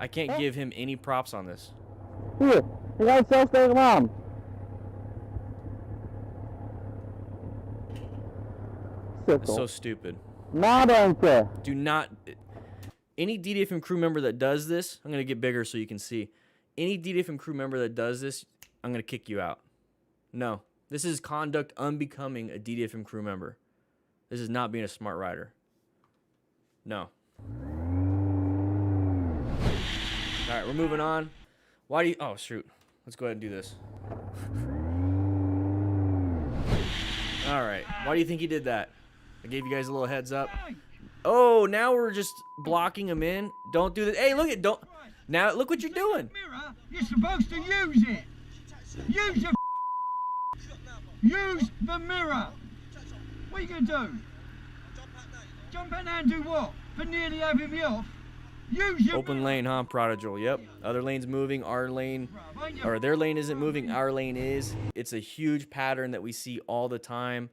can't give him any props on this. Hier, je rijdt zelfs tegen hem aan. It's so stupid. Nadenken. Do not. Any DDFM crew member that does this, I'm going to get bigger so you can see. Any DDFM crew member that does this, I'm going to kick you out. No. This is conduct unbecoming a DDFM crew member. This is not being a smart rider. No. All right, we're moving on. Why do you... Oh, shoot. Let's go ahead and do this. All right. Why do you think he did that? I gave you guys a little heads up. Oh, now we're just blocking him in. Don't do that. Hey, look at... Don't... Now, look what you're doing. Mirror, you're supposed to use it. Use your use the mirror. What are you going to do? Jump out now and do what? For nearly having me off? Use your Open mirror. lane, huh, Prodigal? Yep. Other lane's moving. Our lane... Or their lane isn't moving. Our lane is. It's a huge pattern that we see all the time.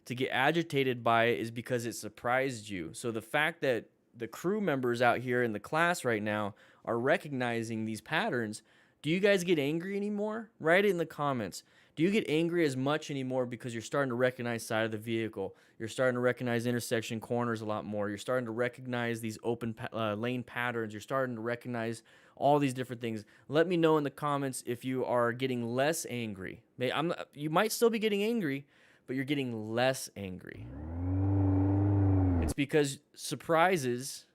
To get agitated by it is because it surprised you. So the fact that the crew members out here in the class right now are recognizing these patterns, do you guys get angry anymore? Write it in the comments. Do you get angry as much anymore because you're starting to recognize side of the vehicle? You're starting to recognize intersection corners a lot more. You're starting to recognize these open lane patterns. You're starting to recognize all these different things. Let me know in the comments if you are getting less angry. You might still be getting angry, but you're getting less angry. It's because surprises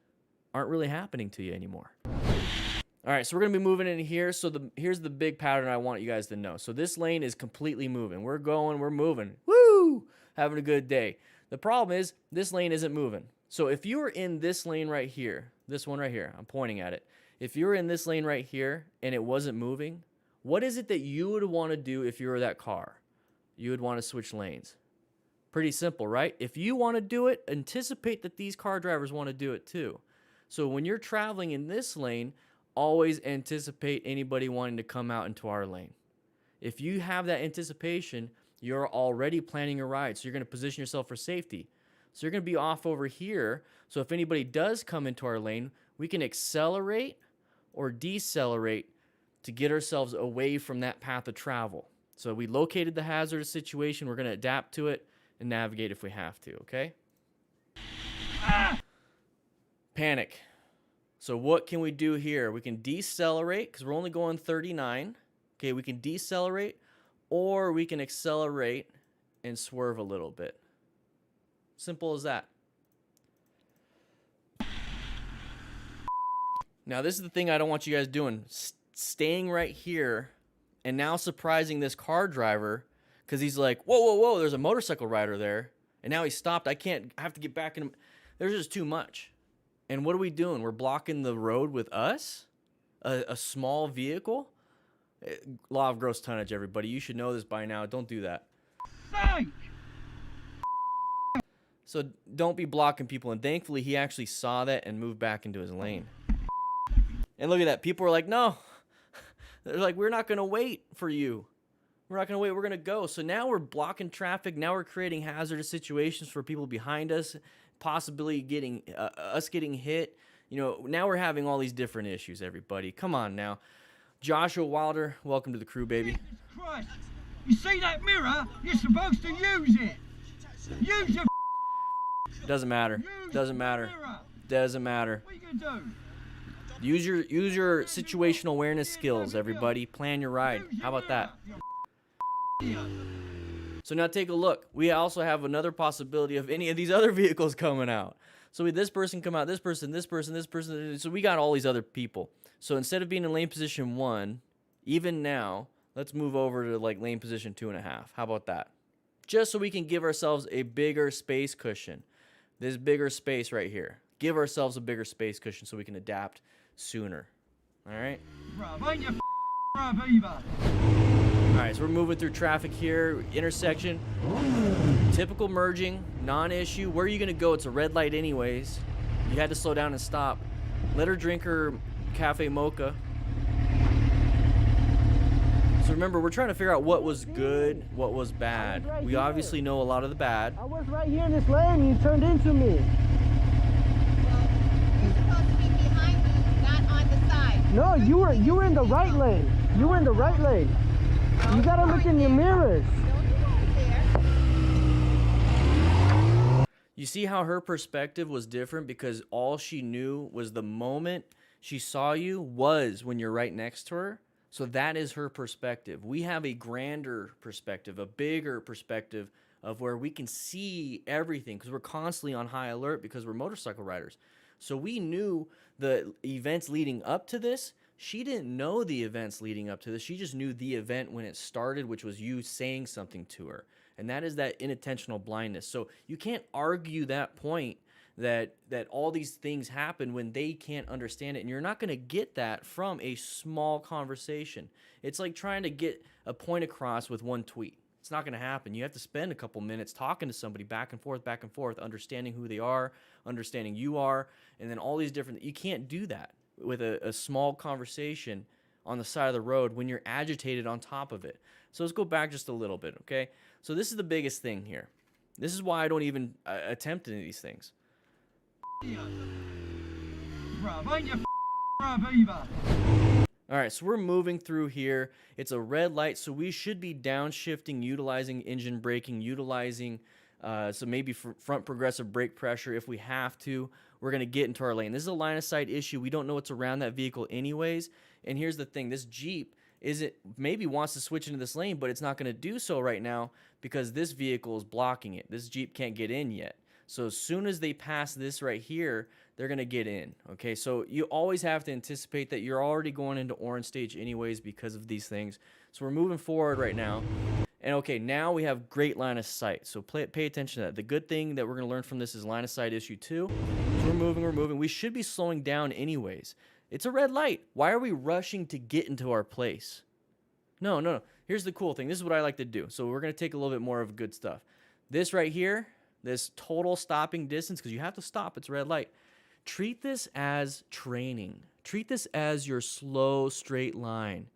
aren't really happening to you anymore. All right, so we're going to be moving in here. So here's the big pattern I want you guys to know. So this lane is completely moving. We're moving. Woo! Having a good day. The problem is this lane isn't moving. So if you were in this lane right here, this one right here, I'm pointing at it. If you were in this lane right here and it wasn't moving, what is it that you would want to do if you were that car? You would want to switch lanes. Pretty simple, right? If you want to do it, anticipate that these car drivers want to do it too. So when you're traveling in this lane, always anticipate anybody wanting to come out into our lane. If you have that anticipation, you're already planning a ride. So you're going to position yourself for safety. So you're going to be off over here. So if anybody does come into our lane, we can accelerate or decelerate to get ourselves away from that path of travel. So we located the hazardous situation. We're going to adapt to it and navigate if we have to, okay? Panic. So what can we do here? We can decelerate because we're only going 39. Okay, we can decelerate or we can accelerate and swerve a little bit. Simple as that. Now, this is the thing I don't want you guys doing. Staying right here and now surprising this car driver because he's like, whoa, whoa, whoa, there's a motorcycle rider there. And now he stopped. I have to get back in. There's just too much. And what are we doing? We're blocking the road with us? A small vehicle? Law of gross tonnage, everybody. You should know this by now. Don't do that. So don't be blocking people. And thankfully, he actually saw that and moved back into his lane. And look at that. People are like, no. They're like, we're not going to wait for you. We're not going to wait. We're going to go. So now we're blocking traffic. Now we're creating hazardous situations for people behind us, possibly getting us getting hit. You know, now we're having all these different issues, everybody. Come on now. Joshua Wilder, welcome to the crew, baby. Jesus Christ. You see that mirror? You're supposed to use it. Use your Doesn't matter. use Doesn't the matter. mirror. Doesn't matter. What are you going to do? Use your situational awareness skills, everybody. Plan your ride. Use your How about that? mirror, you idiot. So now take a look. We also have another possibility of any of these other vehicles coming out. So we this person come out, this person, this person, this person. So we got all these other people. So instead of being in lane position 1, even now, let's move over to like lane position 2.5. How about that? Just so we can give ourselves a bigger space cushion. This bigger space right here. Give ourselves a bigger space cushion so we can adapt sooner. All right? Bruv, ain't you bruv either? All right, so we're moving through traffic here, intersection. Typical merging, non-issue. Where are you gonna go? It's a red light anyways. You had to slow down and stop. Let her drink her cafe mocha. So remember, we're trying to figure out what was good, what was bad. We obviously know a lot of the bad. I was right here in this lane. You turned into me. Well, you're supposed to be behind me, not on the side. No, you were in the right lane. You were in the right lane. You gotta look in your mirrors. Don't you right there? You see how her perspective was different because all she knew was the moment she saw you was when you're right next to her. So that is her perspective. We have a grander perspective, a bigger perspective of where we can see everything because we're constantly on high alert because we're motorcycle riders. So we knew the events leading up to this. She didn't know the events leading up to this. She just knew the event when it started, which was you saying something to her. And that is that inattentional blindness. So you can't argue that point that all these things happen when they can't understand it. And you're not going to get that from a small conversation. It's like trying to get a point across with one tweet. It's not going to happen. You have to spend a couple minutes talking to somebody back and forth, understanding who they are, understanding you are, and then all these different... You can't do that with a small conversation on the side of the road when you're agitated on top of it. So let's go back just a little bit, okay? So this is the biggest thing here. This is why I don't even attempt any of these things. Bruv, ain't you bruv either? All right, so we're moving through here. It's a red light, so we should be downshifting, utilizing engine braking, utilizing so maybe front progressive brake pressure if we have to. We're going to get into our lane. This is a line of sight issue. We don't know what's around that vehicle anyways. And here's the thing. This Jeep maybe wants to switch into this lane, but it's not going to do so right now because this vehicle is blocking it. This Jeep can't get in yet. So as soon as they pass this right here, they're going to get in, okay? So you always have to anticipate that you're already going into orange stage anyways because of these things. So we're moving forward right now. And okay, now we have great line of sight. So pay attention to that. The good thing that we're going to learn from this is line of sight issue 2. So we're moving. We should be slowing down anyways. It's a red light. Why are we rushing to get into our place? No. Here's the cool thing. This is what I like to do. So we're going to take a little bit more of good stuff. This right here, this total stopping distance, because you have to stop. It's a red light. Treat this as training. Treat this as your slow, straight line.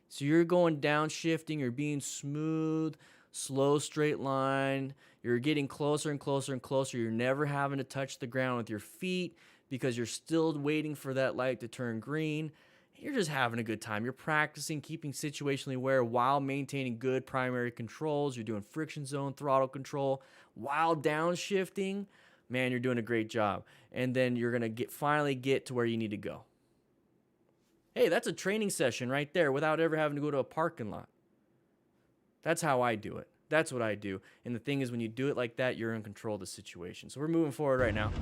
So you're going downshifting, you're being smooth, slow, straight line. You're getting closer and closer and closer. You're never having to touch the ground with your feet because you're still waiting for that light to turn green. You're just having a good time. You're practicing keeping situationally aware while maintaining good primary controls. You're doing friction zone throttle control while downshifting. Man, you're doing a great job. And then you're going to finally get to where you need to go. Hey, that's a training session right there without ever having to go to a parking lot. That's how I do it. That's what I do. And the thing is, when you do it like that, you're in control of the situation. So we're moving forward right now.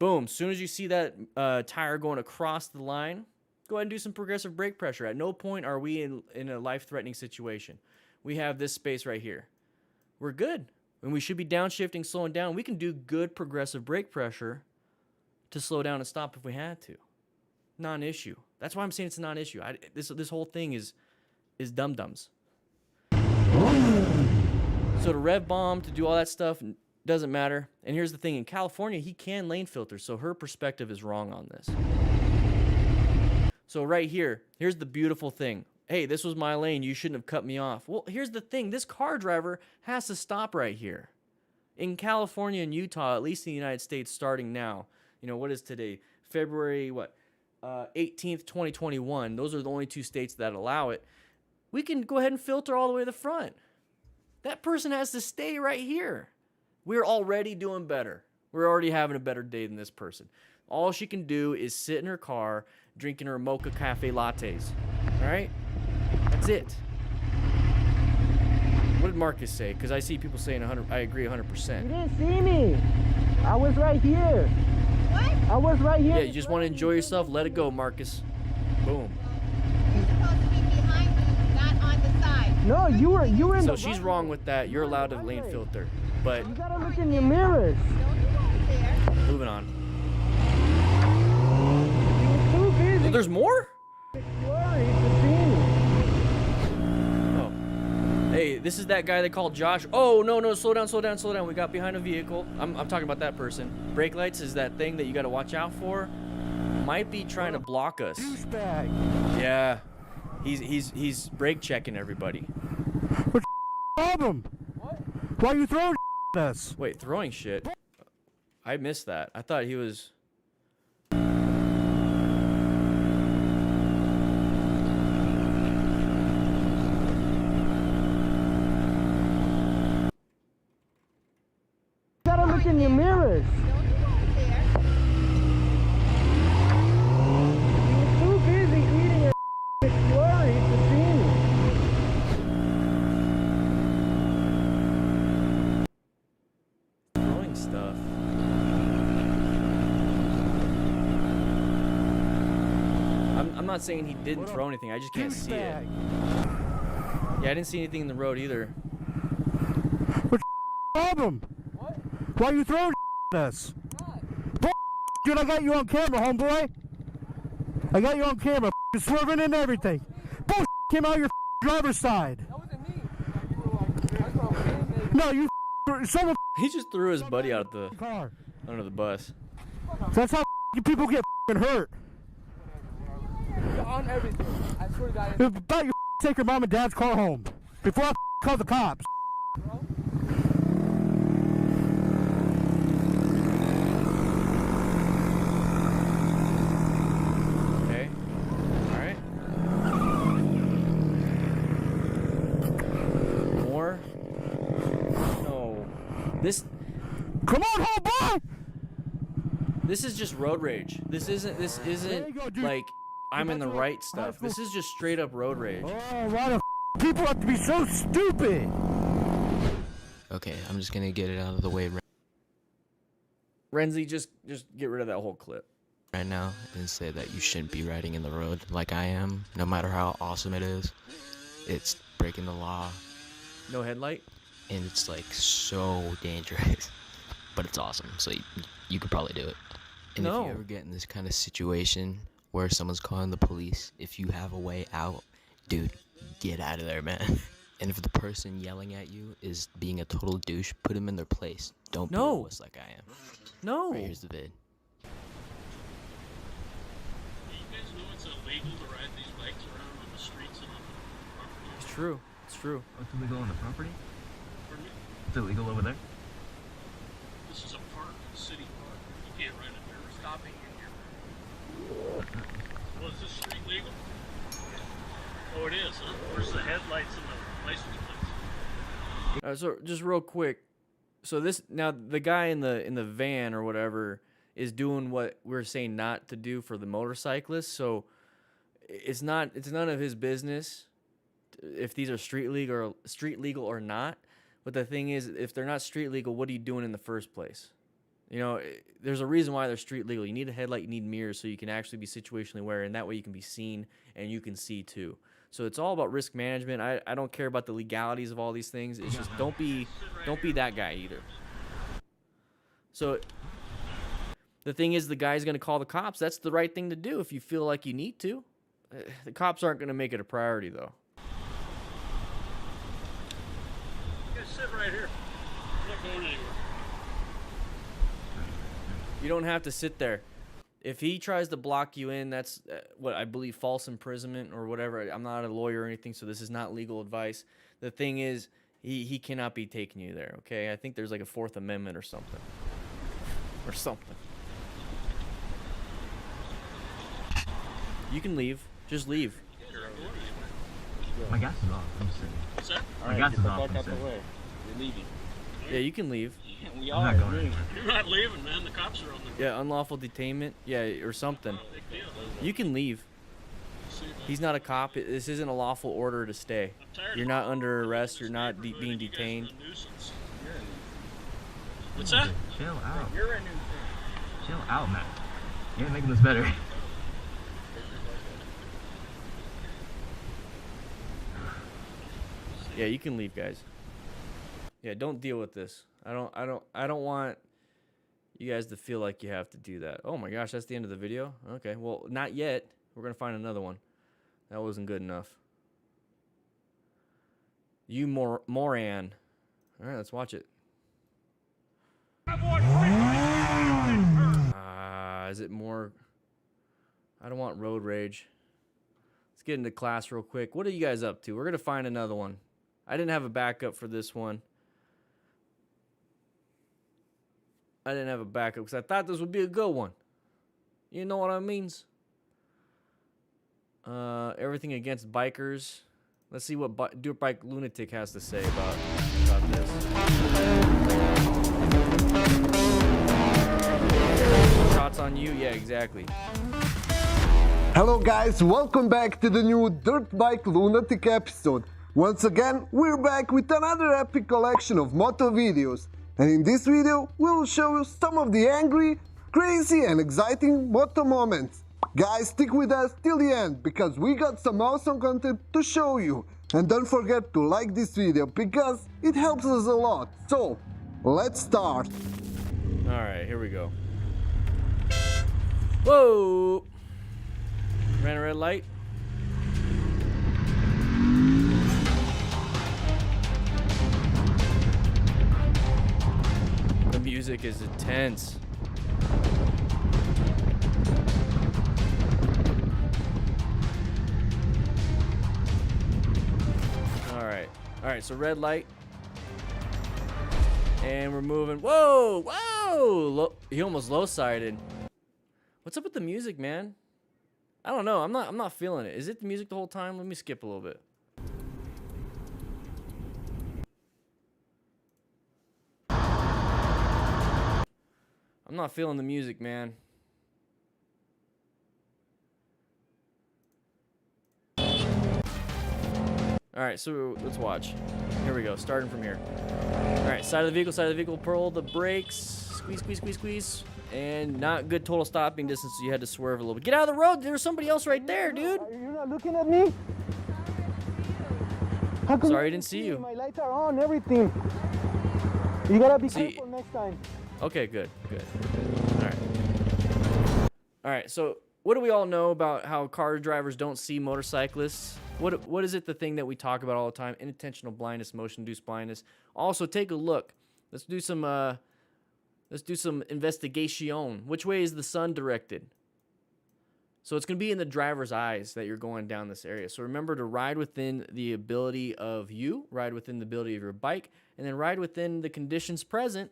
Boom. As soon as you see that tire going across the line, go ahead and do some progressive brake pressure. At no point are we in a life-threatening situation. We have this space right here. We're good. And we should be downshifting, slowing down. We can do good progressive brake pressure to slow down and stop if we had to. Non-issue. That's why I'm saying it's a non-issue. This whole thing is dum-dums. So to rev bomb, to do all that stuff, doesn't matter. And here's the thing, in California, he can lane filter, so her perspective is wrong on this. So right here, here's the beautiful thing. Hey, this was my lane, you shouldn't have cut me off. Well, here's the thing, this car driver has to stop right here. In California and Utah, at least in the United States, starting now, you know, what is today? February, 18th, 2021. Those are the only 2 states that allow it. We can go ahead and filter all the way to the front. That person has to stay right here. We're already doing better. We're already having a better day than this person. All she can do is sit in her car drinking her mocha cafe lattes. All right? That's it. What did Marcus say? Because I see people saying 100. I agree 100%. You didn't see me. I was right here. What? I was right here. Yeah, you just want to enjoy yourself. Let it go, Marcus. Boom. You're supposed to be behind me, not on the side. No, you were in So the she's right wrong with that. You're allowed to lane filter. But You gotta look in your mirrors. Don't you go there. moving on. You're too busy. Oh, there's more? Worried to see me. Oh. Hey, this is that guy they called Josh. Oh, no, slow down. We got behind a vehicle. I'm talking about that person. Brake lights is that thing that you got to watch out for. Might be trying to block us. Douchebag. Yeah. He's brake checking everybody. What's the problem? Why are you throwing at us? Wait, throwing shit? I missed that. I thought he was... You gotta look in your mirrors. Don't you go there. You're too busy eating your worried to see me. throwing stuff. I'm not saying he didn't throw anything. I just can't see it. Yeah, I didn't see anything in the road either. What's the problem? Why are you throwing at us? Dude, I got you on camera, homeboy. I got you on camera. You're swerving and everything. Bullshit came out your driver's side. That wasn't me. That's what I'm saying. No, you someone He just threw his buddy out the car. under the bus. That's how people get hurt. You're on everything. I swear to God. About you take your mom and dad's car home before I call the cops. Okay. All right. More. No. This Come on, homeboy. This is just road rage. This isn't There you go, dude. like I'm in the That's what right stuff. This is just straight up road rage. Oh, why the people have to be so stupid? Okay, I'm just gonna get it out of the way Renzi, just get rid of that whole clip. right now and say that you shouldn't be riding in the road like I am, no matter how awesome it is. It's breaking the law, No headlight? and it's like so dangerous, but it's awesome, so you could probably do it. And if No. you ever get in this kind of situation where someone's calling the police, if you have a way out, dude, get out of there, man. And if the person yelling at you is being a total douche, put them in their place. Don't be a No. wuss like I am. No. Right, here's the vid. You guys know it's illegal to ride these bikes around on the streets and on the property? It's true. It's true. It's illegal on the property? Pardon me? It's illegal over there? This is a park, a city park. You can't ride it there. We're stopping in here. Well, is this street legal? Oh, it is, huh? Where's the headlights and the license plates? So just real quick. So this now the guy in the van or whatever is doing what we're saying not to do for the motorcyclist. So it's none of his business if these are street legal or not. But the thing is, if they're not street legal, what are you doing in the first place? You know, there's a reason why they're street legal. You need a headlight, you need mirrors, so you can actually be situationally aware, and that way you can be seen and you can see too. So it's all about risk management. I don't care about the legalities of all these things. It's just don't be that guy either. So the thing is, the guy's going to call the cops. That's the right thing to do if you feel like you need to. The cops aren't going to make it a priority though. You guys sit right here. I'm not going anywhere. You don't have to sit there. If he tries to block you in, that's what I believe, false imprisonment or whatever. I'm not a lawyer or anything, so this is not legal advice. The thing is, he cannot be taking you there, okay? I think there's like a Fourth Amendment or something. Or something. You can leave. Just leave. My gas is off. I'm sitting. What's that? My gas is off. I'm Out the sitting. way. You're leaving. Yeah, you can leave. We I'm are. not going We're anywhere. You're not leaving, man. The cops are on the Yeah, unlawful detainment. Yeah, or something. big deal. You can leave. See, man, He's not a cop. This isn't a lawful order to stay. I'm tired You're of not under arrest. this You're not neighborhood being and you guys are detained. a nuisance. What's that? Chill out. You're a new Chill out, man. You're making this better. Yeah, you can leave, guys. Yeah, don't deal with this. I don't want you guys to feel like you have to do that. Oh my gosh, that's the end of the video? Okay, well, not yet. We're going to find another one. That wasn't good enough. You Moran. All right, let's watch it. Is it more? I don't want road rage. Let's get into class real quick. What are you guys up to? We're going to find another one. I didn't have a backup for this one. I didn't have a backup because I thought this would be a good one. You know what I means? Everything against bikers. Let's see what Dirt Bike Lunatic has to say about this. Shots on you? Yeah, exactly. Hello guys, welcome back to the new Dirt Bike Lunatic episode. Once again, we're back with another epic collection of moto videos. And in this video, we'll show you some of the angry, crazy and exciting moto moments. Guys, stick with us till the end because we got some awesome content to show you. And don't forget to like this video because it helps us a lot. So, let's start. Alright, here we go. Whoa! Ran a red light. The music is intense. Alright, so red light. And we're moving. Whoa! Whoa! He almost low-sided. What's up with the music, man? I don't know. I'm not feeling it. Is it the music the whole time? Let me skip a little bit. I'm not feeling the music, man. Alright, so let's watch. Here we go, starting from here. Alright, side of the vehicle, pull the brakes. Squeeze, squeeze, squeeze, squeeze. And not good total stopping distance, so you had to swerve a little bit. Get out of the road, there's somebody else right there, dude. You're not looking at me? How come Sorry, I didn't see you. My lights are on, everything. You gotta be See- careful next time. Okay, good. Alright. Alright, so what do we all know about how car drivers don't see motorcyclists? What is it, the thing that we talk about all the time? Inattentional blindness, motion-induced blindness. Also, take a look. Let's do some investigation. Which way is the sun directed? So it's going to be in the driver's eyes that you're going down this area. So remember to ride within the ability of you, ride within the ability of your bike, and then ride within the conditions present.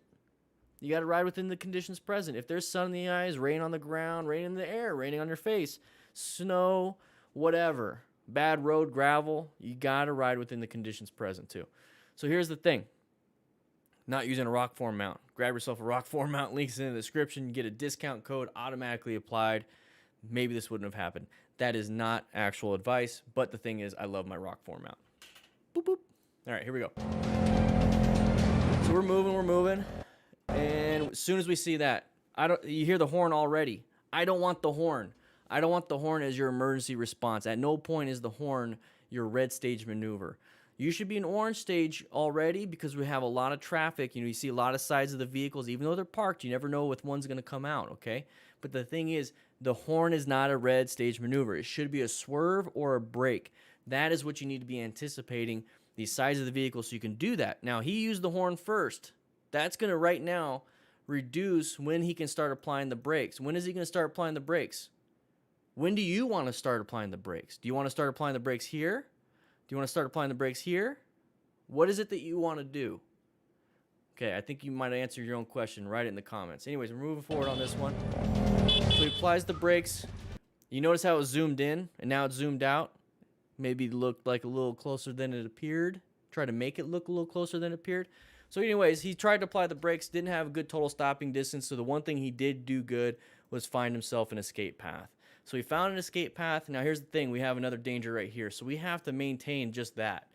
You got to ride within the conditions present. If there's sun in the eyes, rain on the ground, rain in the air, raining on your face, snow, whatever, bad road, gravel, you got to ride within the conditions present too. So here's the thing. Not using a rock form mount. Grab yourself a rock form mount, links in the description. You get a discount code automatically applied. Maybe this wouldn't have happened. That is not actual advice, but the thing is, I love my rock form mount. Boop, boop. All right, here we go. So we're moving. And as soon as we see that, you hear the horn already. I don't want the horn. I don't want the horn as your emergency response. At no point is the horn your red stage maneuver. You should be in orange stage already because we have a lot of traffic. You see a lot of sides of the vehicles. Even though they're parked, you never know if one's going to come out, okay? But the thing is, the horn is not a red stage maneuver. It should be a swerve or a brake. That is what you need to be anticipating, the size of the vehicle, so you can do that. Now, he used the horn first. That's going to right now reduce when he can start applying the brakes. When is he going to start applying the brakes? When do you want to start applying the brakes? Do you want to start applying the brakes here? Do you want to start applying the brakes here? What is it that you want to do? Okay, I think you might answer your own question. Write it in the comments. Anyways, we're moving forward on this one. So he applies the brakes. You notice how it was zoomed in and now it's zoomed out? Maybe it looked like a little closer than it appeared. Try to make it look a little closer than it appeared. So anyways, he tried to apply the brakes, didn't have a good total stopping distance. So the one thing he did do good was find himself an escape path. So he found an escape path. Now here's the thing. We have another danger right here. So we have to maintain just that.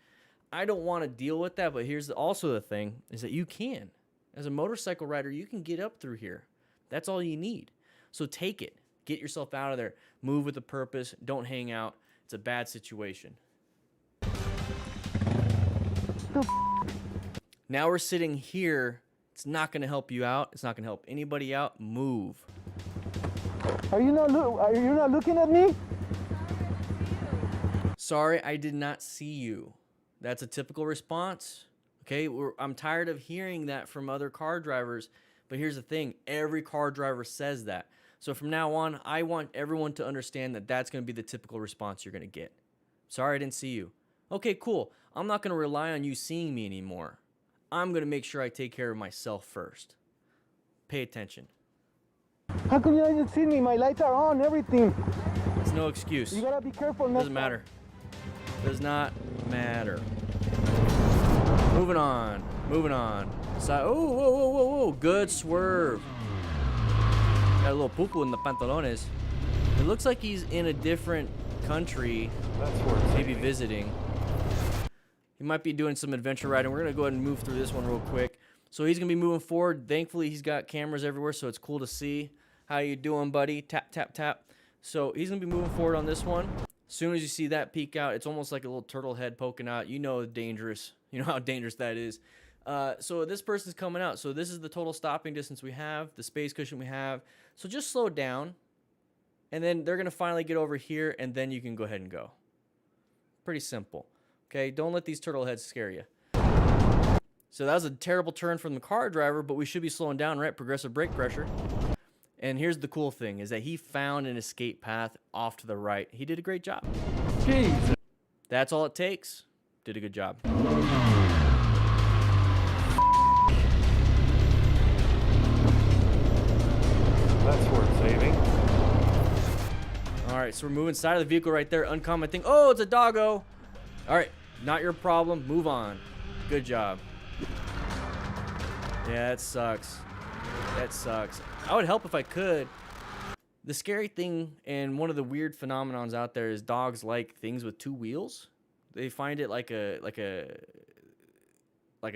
I don't want to deal with that, but here's also the thing is that you can. As a motorcycle rider, you can get up through here. That's all you need. So take it. Get yourself out of there. Move with a purpose. Don't hang out. It's a bad situation. Now we're sitting here. It's not going to help you out. It's not going to help anybody out. Move. Are you not looking at me? Sorry, I did not see you. That's a typical response. Okay, I'm tired of hearing that from other car drivers. But here's the thing. Every car driver says that. So from now on, I want everyone to understand that that's going to be the typical response you're going to get. Sorry, I didn't see you. Okay, cool. I'm not going to rely on you seeing me anymore. I'm going to make sure I take care of myself first. Pay attention. How come you didn't see me? My lights are on, everything. It's no excuse. You gotta be careful. Doesn't matter. Does not matter. Moving on. Moving on. Oh, whoa, whoa, whoa, whoa. Good swerve. Got a little poo-poo in the pantalones. It looks like he's in a different country. That's where maybe visiting. He might be doing some adventure riding. We're going to go ahead and move through this one real quick. So he's going to be moving forward. Thankfully, he's got cameras everywhere, so it's cool to see. How you doing, buddy? Tap, tap, tap. So he's going to be moving forward on this one. As soon as you see that peek out, it's almost like a little turtle head poking out. You know dangerous. You know how dangerous that is. So this person's coming out. So this is the total stopping distance we have, the space cushion we have. So just slow down. And then they're going to finally get over here, and then you can go ahead and go. Pretty simple. Okay, don't let these turtle heads scare you. So that was a terrible turn from the car driver, but we should be slowing down, right? Progressive brake pressure. And here's the cool thing, is that he found an escape path off to the right. He did a great job. Jesus. That's all it takes. Did a good job. That's worth saving. All right, so we're moving side of the vehicle right there. Uncommon thing. Oh, it's a doggo. All right, not your problem. Move on. Good job. Yeah, it sucks. That sucks. I would help if I could. The scary thing and one of the weird phenomenons out there is dogs like things with two wheels. They find it like a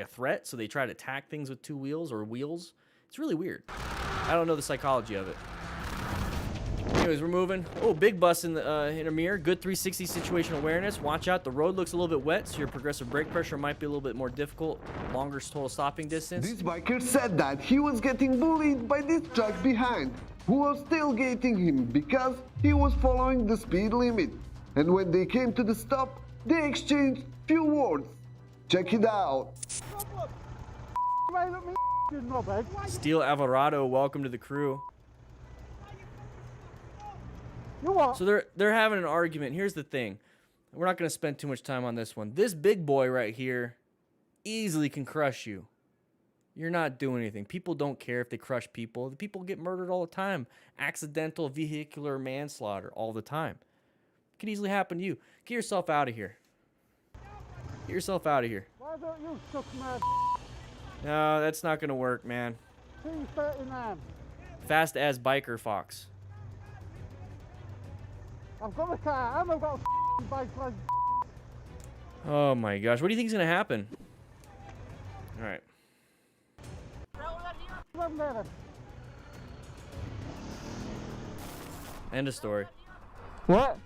threat, so they try to attack things with two wheels or wheels. It's really weird. I don't know the psychology of it. Anyways, we're moving. Oh, big bus in a mirror. Good 360 situational awareness. Watch out. The road looks a little bit wet, so your progressive brake pressure might be a little bit more difficult. Longer total stopping distance. This biker said that he was getting bullied by this truck behind, who was tailgating him because he was following the speed limit. And when they came to the stop, they exchanged few words. Check it out. Steel Alvarado, welcome to the crew. So they're having an argument. Here's the thing. We're not going to spend too much time on this one. This big boy right here easily can crush you. You're not doing anything. People don't care if they crush people. The people get murdered all the time. Accidental vehicular manslaughter all the time. It could easily happen to you. Get yourself out of here. Get yourself out of here. Why don't you suck my No, that's not going to work, man. T39? Fast as biker fox. I've got a car and I've got a bike like. Oh my gosh. What do you think's going to happen? All right. End of story. What?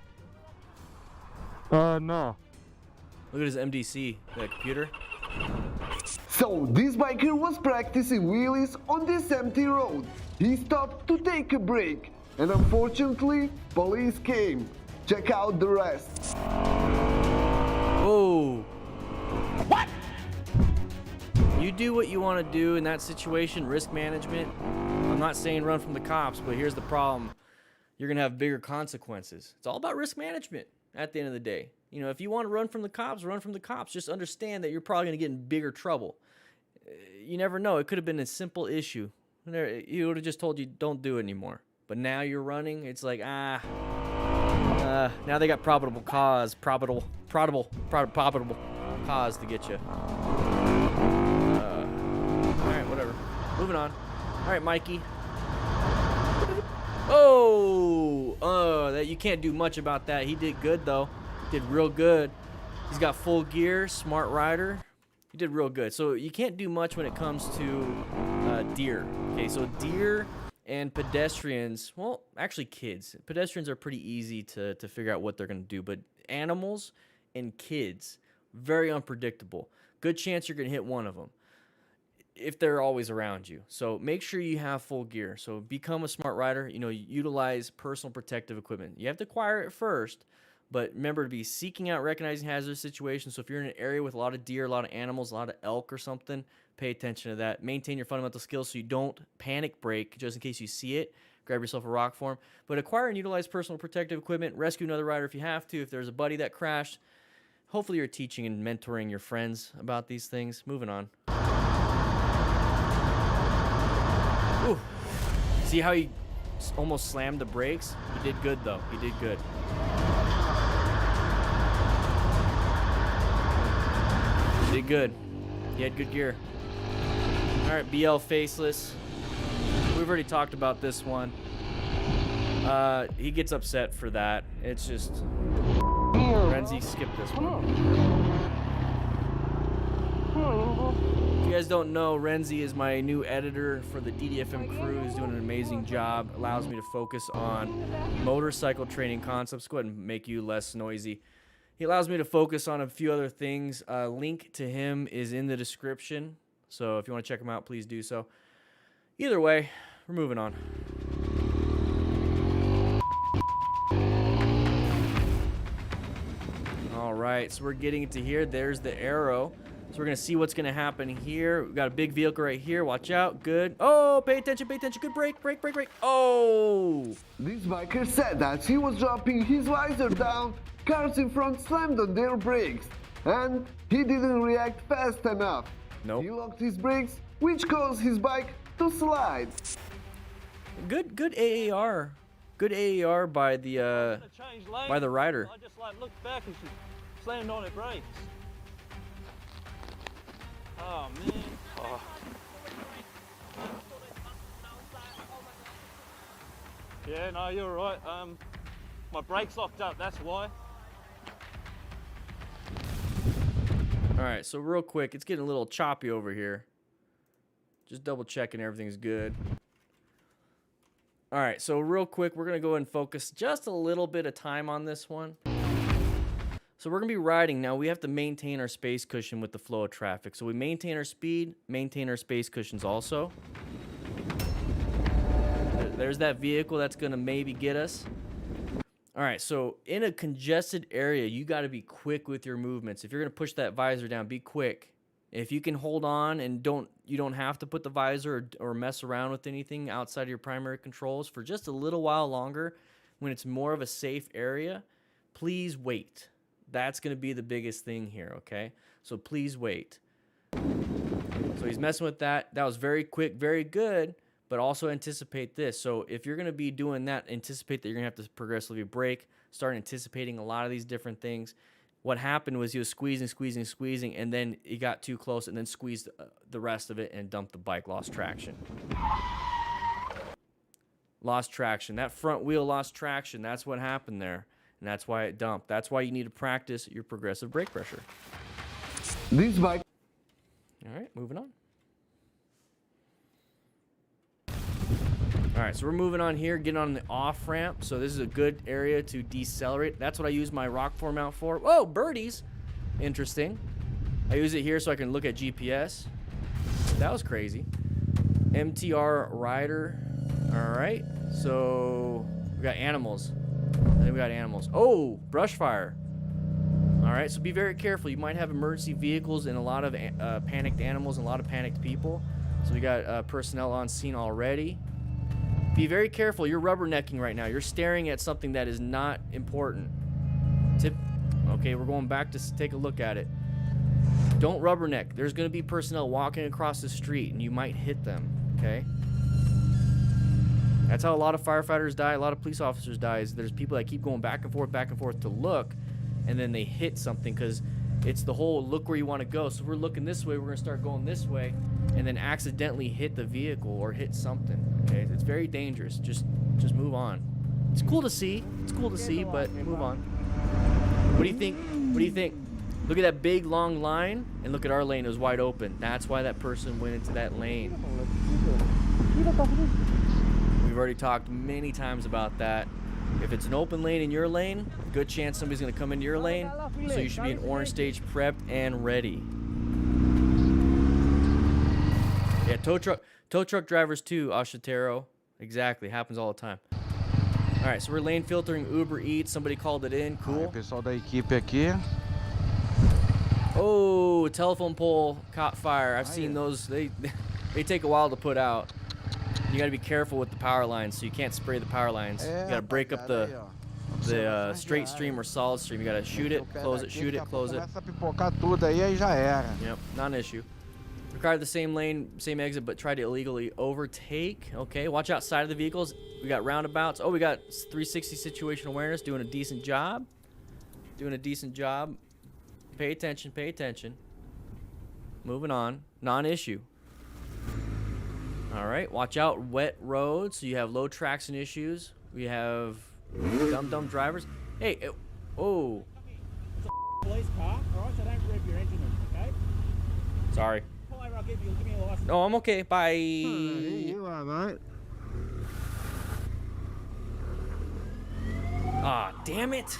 No. Look at his MDC, that computer. So this biker was practicing wheelies on this empty road. He stopped to take a break, and unfortunately, police came. Check out the rest. Whoa. What? You do what you want to do in that situation, risk management. I'm not saying run from the cops, but here's the problem. You're going to have bigger consequences. It's all about risk management at the end of the day. You know, if you want to run from the cops, run from the cops. Just understand that you're probably going to get in bigger trouble. You never know. It could have been a simple issue. He would have just told you, don't do it anymore. But now you're running. It's like, now they got probable cause to get you. All right, whatever. Moving on. All right, Mikey. That you can't do much about that. He did good though. Did real good. He's got full gear, smart rider. He did real good. So you can't do much when it comes to deer. Okay, so deer and pedestrians, well, actually kids. Pedestrians are pretty easy to figure out what they're going to do, but animals and kids, very unpredictable. Good chance you're going to hit one of them if they're always around you. So make sure you have full gear. So become a smart rider. You know, utilize personal protective equipment. You have to acquire it first, but remember to be seeking out, recognizing hazardous situations. So if you're in an area with a lot of deer, a lot of animals, a lot of elk or something, pay attention to that. Maintain your fundamental skills so you don't panic brake just in case you see it. Grab yourself a rock form. But acquire and utilize personal protective equipment. Rescue another rider if you have to. If there's a buddy that crashed, hopefully you're teaching and mentoring your friends about these things. Moving on. Ooh. See how he almost slammed the brakes? He did good though. He did good. He did good. He had good gear. All right, BL Faceless. We've already talked about this one. He gets upset for that. It's just Renzi skipped this one. If you guys don't know, Renzi is my new editor for the DDFM crew. He's doing an amazing job. Allows me to focus on motorcycle training concepts. Go ahead and make you less noisy. He allows me to focus on a few other things. Link to him is in the description. So if you want to check him out, please do so. Either way, we're moving on. All right, so we're getting into here. There's the arrow. So we're going to see what's going to happen here. We've got a big vehicle right here. Watch out. Good. Oh, pay attention, pay attention. Good brake, brake, brake, brake. Oh! This biker said that he was dropping his visor down, cars in front slammed on their brakes, and he didn't react fast enough. Nope. He locked his brakes, which caused his bike to slide. Good AAR. Good AAR by the rider. I just looked back and she slammed on her brakes. Oh man. Oh. Yeah, no, you're right. My brakes locked up, that's why. All right, so real quick, it's getting a little choppy over here. Just double checking everything's good. All right, so real quick, we're gonna go ahead and focus just a little bit of time on this one. So we're gonna be riding. Now we have to maintain our space cushion with the flow of traffic. So we maintain our speed, maintain our space cushions also. There's that vehicle that's gonna maybe get us. All right, so in a congested area, you gotta be quick with your movements. If you're gonna push that visor down, be quick. If you can hold on and you don't have to put the visor or mess around with anything outside of your primary controls for just a little while longer when it's more of a safe area, please wait. That's going to be the biggest thing here, okay? So please wait. So he's messing with that. That was very quick, very good, but also anticipate this. So if you're going to be doing that, anticipate that you're going to have to progressively brake, start anticipating a lot of these different things. What happened was he was squeezing, and then he got too close and then squeezed the rest of it and dumped the bike, lost traction. Lost traction. That front wheel lost traction. That's what happened there. And that's why it dumped. That's why you need to practice your progressive brake pressure. This bike. All right, moving on. All right, so we're moving on here, getting on the off ramp. So this is a good area to decelerate. That's what I use my rock form mount for. Whoa, birdies. Interesting. I use it here so I can look at GPS. That was crazy. MTR rider. All right, so we got animals. I think we got animals. Oh, brush fire. All right, so be very careful. You might have emergency vehicles and a lot of panicked animals and a lot of panicked people. So we got personnel on scene already. Be very careful. You're rubbernecking right now. You're staring at something that is not important. Okay, we're going back to take a look at it. Don't rubberneck. There's going to be personnel walking across the street, and you might hit them, okay? That's how a lot of firefighters die, a lot of police officers die, is there's people that keep going back and forth to look, and then they hit something, because it's the whole look where you want to go. So we're looking this way, we're going to start going this way, and then accidentally hit the vehicle or hit something, okay? It's very dangerous. Just move on. It's cool to see. It's cool to see, but move on. What do you think? What do you think? Look at that big long line, and look at our lane. It was wide open. That's why that person went into that lane. We've already talked many times about that. If it's an open lane in your lane, good chance somebody's going to come into your lane, so you should be in orange stage prepped and ready. Yeah, tow truck drivers too, Ashatero. Exactly, happens all the time. All right, so we're lane filtering Uber Eats. Somebody called it in. Cool. Pessoal da equipe aqui. Oh, telephone pole caught fire. I've seen those. They take a while to put out. You got to be careful with the power lines, so you can't spray the power lines. You got to break up the straight stream or solid stream. You got to shoot it, close it, shoot it, close it. Começa a pipocar tudo aí já era. Yep, not an issue. Require the same lane, same exit, but try to illegally overtake. Okay, watch outside of the vehicles. We got roundabouts. Oh, we got 360 situational awareness, doing a decent job. Doing a decent job. Pay attention, pay attention. Moving on. Non-issue. All right, watch out, wet roads. So you have low traction issues. We have dumb drivers. Hey, oh. It's a police car, alright, so don't rev your engine, okay? Sorry. Pull over, give me a license. No, I'm okay. Bye. You are, mate. Ah, damn it.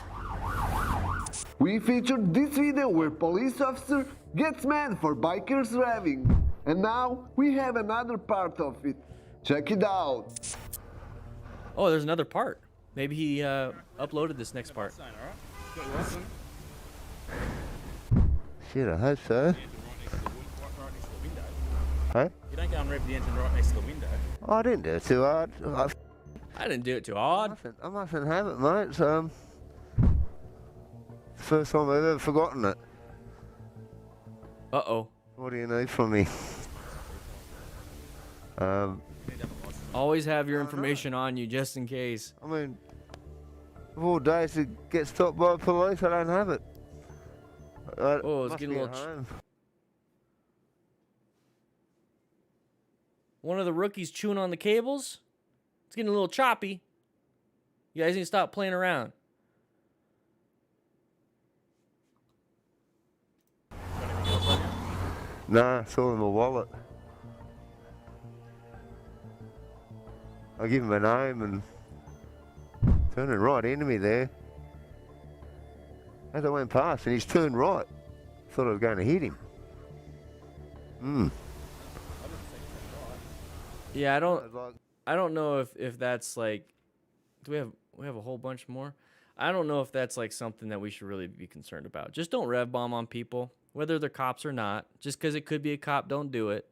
We featured this video where police officer gets mad for bikers revving. And now we have another part of it. Check it out. Oh, there's another part. Maybe he uploaded this next part. Shit, I hope so. Huh? You don't go and rev the engine right next to the window. Oh, I didn't do it too hard. I didn't do it too hard. I mustn't have it, mate. It's, first time I've ever forgotten it. Uh-oh. What do you need from me? Always have your information on you, just in case. I mean, of all days it gets stopped by police, I don't have it. Oh, it's getting a little... One of the rookies chewing on the cables. It's getting a little choppy. You guys need to stop playing around. Nah, it's all in my wallet. I give him a name and turning right into me there. As I went past and he's turned right. Thought I was going to hit him. Yeah, I don't know if that's like, we have a whole bunch more? I don't know if that's like something that we should really be concerned about. Just don't rev bomb on people, whether they're cops or not. Just because it could be a cop, don't do it.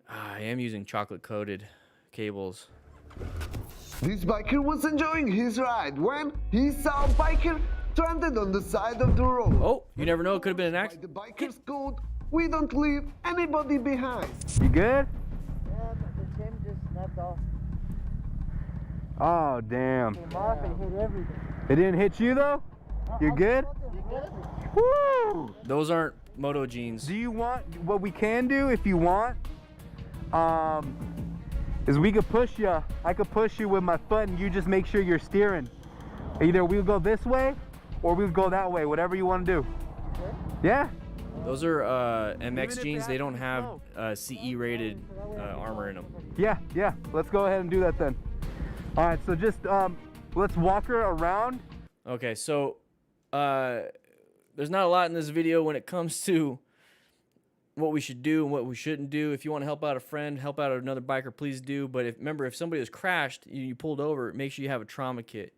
I am using chocolate coated cables. This biker was enjoying his ride when he saw a biker stranded on the side of the road. Oh, you never know, it could have been an accident. By the biker's code, we don't leave anybody behind. You good? Yeah, but the Tim just snapped off. Oh, damn. Came off and hit everything. It didn't hit you, though? You good? Woo! Those aren't moto jeans. Do you want, what we can do if you want, is we could push you. I could push you with my foot and you just make sure you're steering. Either we'll go this way or we'll go that way, whatever you want to do. Okay. Yeah? Those are MX jeans. They don't have CE rated armor in them. Yeah. Let's go ahead and do that then. All right, so just let's walk her around. Okay, so there's not a lot in this video when it comes to what we should do and what we shouldn't do. If you want to help out a friend, help out another biker, please do. But remember, if somebody has crashed, you pulled over, make sure you have a trauma kit.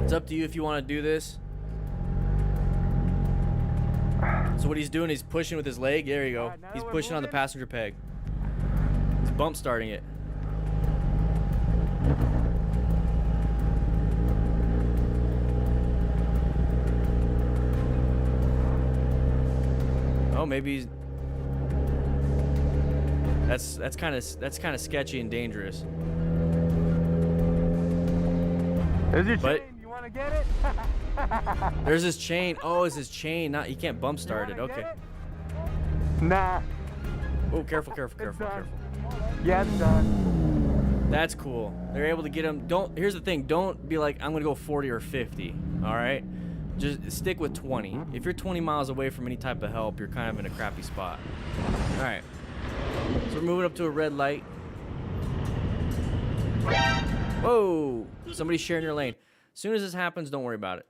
It's up to you if you want to do this. So what he's doing, he's pushing with his leg. There you go. He's pushing on the passenger peg. He's bump starting it. Oh, maybe he's... That's kind of sketchy and dangerous. There's your chain. You want to get it? There's his chain. Oh, it's his chain. Not, you can't bump start it. Okay. Nah. Oh, careful, careful, careful, careful. Yeah, it's done. That's cool. They're able to get him. Don't. Here's the thing. Don't be like, I'm gonna go 40 or 50. All right. Just stick with 20. If you're 20 miles away from any type of help, you're kind of in a crappy spot. All right. So we're moving up to a red light. Whoa! Somebody's sharing your lane. As soon as this happens, don't worry about it.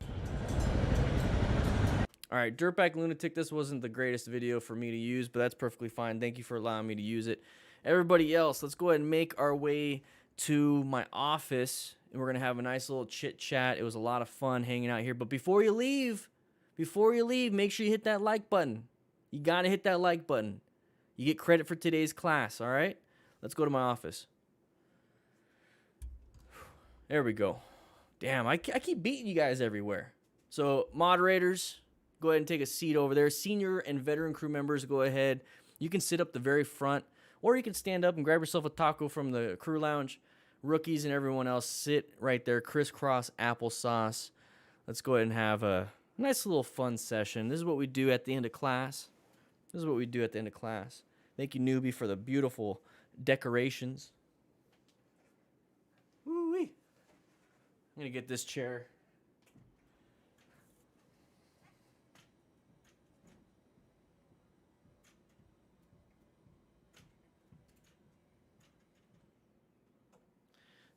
All right, Dirtbag Lunatic, this wasn't the greatest video for me to use, but that's perfectly fine. Thank you for allowing me to use it. Everybody else, let's go ahead and make our way to my office, and we're going to have a nice little chit-chat. It was a lot of fun hanging out here. But before you leave, make sure you hit that like button. You got to hit that like button. You get credit for today's class, all right? Let's go to my office. There we go. Damn, I keep beating you guys everywhere. So, moderators, go ahead and take a seat over there. Senior and veteran crew members, go ahead. You can sit up the very front, or you can stand up and grab yourself a taco from the crew lounge. Rookies and everyone else, sit right there. Crisscross applesauce. Let's go ahead and have a nice little fun session. This is what we do at the end of class. Thank you, newbie, for the beautiful decorations. Woo-wee. I'm going to get this chair.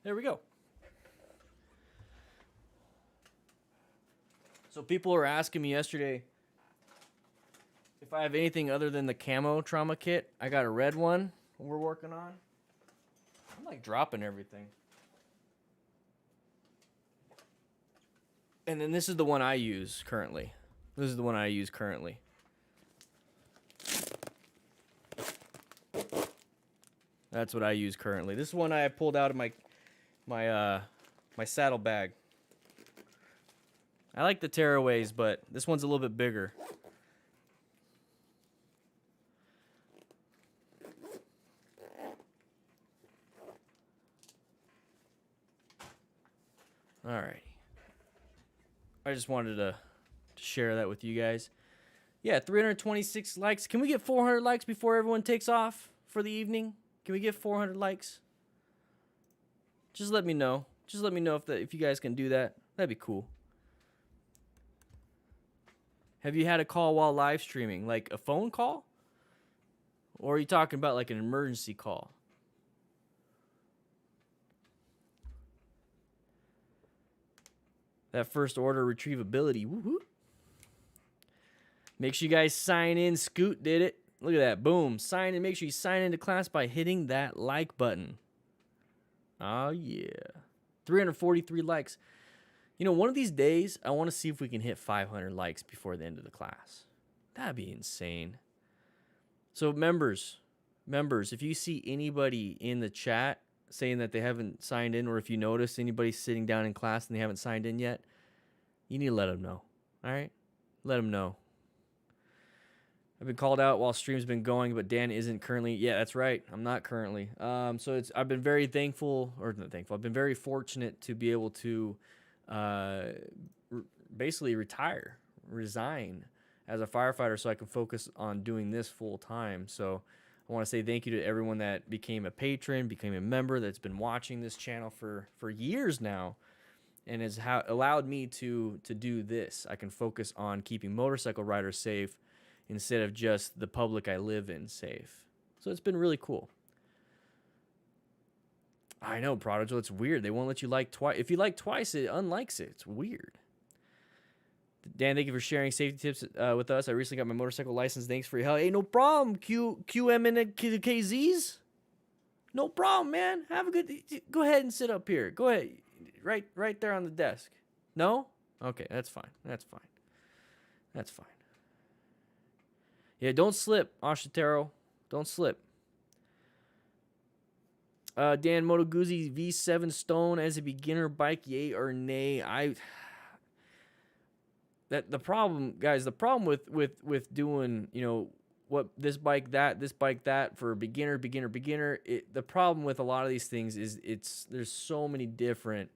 There we go. So people were asking me yesterday if I have anything other than the camo trauma kit. I got a red one we're working on. I'm like dropping everything. And then this is the one I use currently. That's what I use currently. This is one I pulled out of my saddle bag. I like the tearaways, but this one's a little bit bigger. Alrighty. I just wanted to share that with you guys. Yeah, 326 likes. Can we get 400 likes before everyone takes off for the evening? Can we get 400 likes? Just let me know. Just let me know if you guys can do that. That'd be cool. Have you had a call while live streaming? Like a phone call? Or are you talking about like an emergency call? That first order retrievability. Woohoo. Make sure you guys sign in. Scoot did it. Look at that. Boom. Sign in. Make sure you sign into class by hitting that like button. Oh, yeah. 343 likes. You know, one of these days, I want to see if we can hit 500 likes before the end of the class. That'd be insane. So, members, if you see anybody in the chat saying that they haven't signed in, or if you notice anybody sitting down in class and they haven't signed in yet, you need to let them know. All right? Let them know. I've been called out while stream's been going, but Dan isn't currently. Yeah, that's right. I'm not currently. So I've been very thankful, or not thankful. I've been very fortunate to be able to basically resign as a firefighter, so I can focus on doing this full time. So I want to say thank you to everyone that became a patron, became a member, that's been watching this channel for years now, and has allowed me to do this. I can focus on keeping motorcycle riders safe instead of just the public I live in safe. So it's been really cool. I know, Prodigal, it's weird. They won't let you like twice. If you like twice, it unlikes it. It's weird. Dan, thank you for sharing safety tips with us. I recently got my motorcycle license. Thanks for your help. Hey, no problem, QM and KZs. No problem, man. Have a good... Go ahead and sit up here. Go ahead. Right there on the desk. No? Okay, that's fine. That's fine. That's fine. Yeah, don't slip, Ashitaro. Don't slip. Dan Moto Guzzi V7 Stone as a beginner bike, yay or nay? The problem, guys, the problem with doing, you know, what this bike that for beginner, the problem with a lot of these things is there's so many different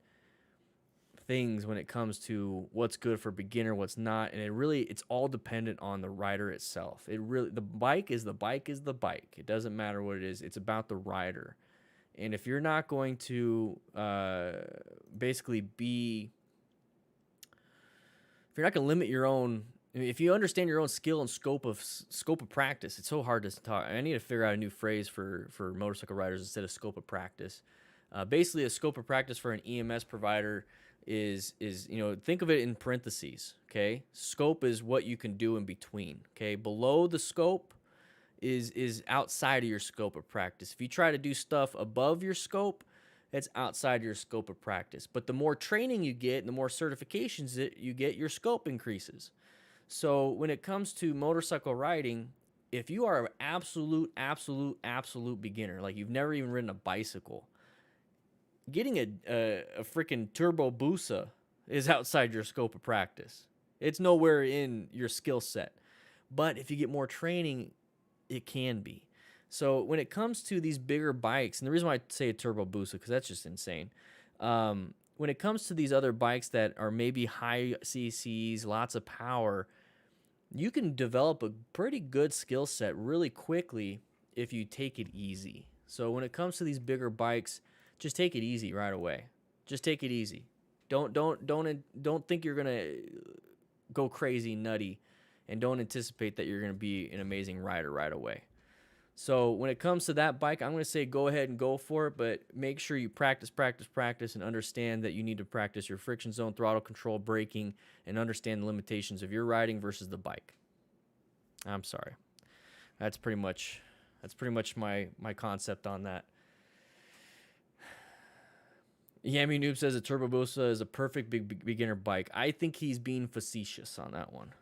things when it comes to what's good for beginner, what's not, and it's all dependent on the rider itself. The bike is the bike. It doesn't matter what it is. It's about the rider. And if you're not going to basically if you're not going to limit your own, if you understand your own skill and scope of practice, it's so hard to talk. I need to figure out a new phrase for motorcycle riders instead of scope of practice. Basically, a scope of practice for an EMS provider is you know, think of it in parentheses. Okay, scope is what you can do in between. Okay, below the scope is outside of your scope of practice. If you try to do stuff above your scope, it's outside your scope of practice. But the more training you get and the more certifications that you get, your scope increases. So when it comes to motorcycle riding, if you are an absolute beginner, like you've never even ridden a bicycle, getting a freaking turbo Busa is outside your scope of practice. It's nowhere in your skill set. But if you get more training, it can be. So when it comes to these bigger bikes, and the reason why I say a turbo Busa, because that's just insane. When it comes to these other bikes that are maybe high CCs, lots of power, you can develop a pretty good skill set really quickly if you take it easy. So when it comes to these bigger bikes, just take it easy right away. Just take it easy. Don't think you're gonna go crazy nutty, and don't anticipate that you're gonna be an amazing rider right away. So when it comes to that bike, I'm gonna say go ahead and go for it, but make sure you practice, and understand that you need to practice your friction zone, throttle control, braking, and understand the limitations of your riding versus the bike. I'm sorry. That's pretty much my concept on that. Yami Noob says a Turbo Busa is a perfect big beginner bike. I think he's being facetious on that one.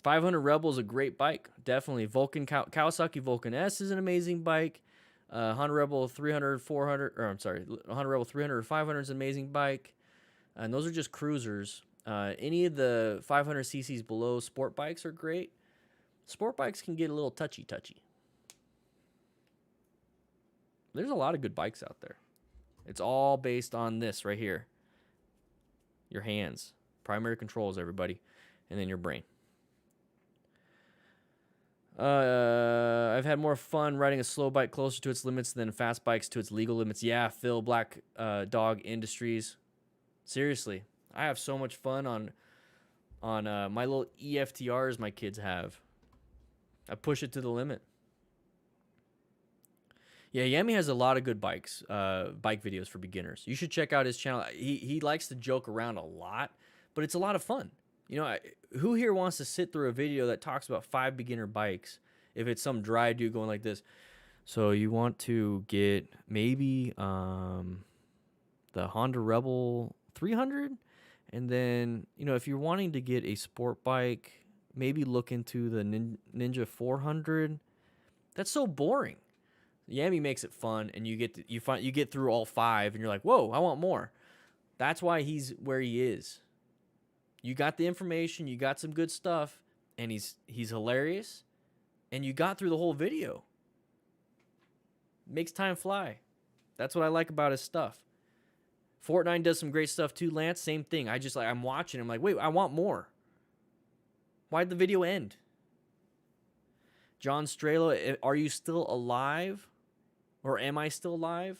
500 Rebel is a great bike, definitely. Kawasaki Vulcan S is an amazing bike. Honda Rebel 300, 400, or I'm sorry, Honda Rebel 300 or 500 is an amazing bike. And those are just cruisers. Any of the 500 cc's below sport bikes are great. Sport bikes can get a little touchy. There's a lot of good bikes out there. It's all based on this right here. Your hands. Primary controls, everybody. And then your brain. I've had more fun riding a slow bike closer to its limits than fast bikes to its legal limits. Yeah, Phil, Black Dog Industries. Seriously. I have so much fun on my little EFTRs my kids have. I push it to the limit. Yeah, Yami has a lot of good bike videos for beginners. You should check out his channel. He likes to joke around a lot, but it's a lot of fun. You know, who here wants to sit through a video that talks about 5 beginner bikes if it's some dry dude going like this? So you want to get maybe the Honda Rebel 300, and then, you know, if you're wanting to get a sport bike, maybe look into the Ninja 400. That's so boring. Yami makes it fun, and you get through all 5, and you're like, whoa, I want more. That's why he's where he is. You got the information, you got some good stuff, and he's hilarious, and you got through the whole video. Makes time fly. That's what I like about his stuff. Fortnite does some great stuff too, Lance. Same thing. I'm watching. I'm like, wait, I want more. Why'd the video end? John Strelo, are you still alive? Or am I still alive?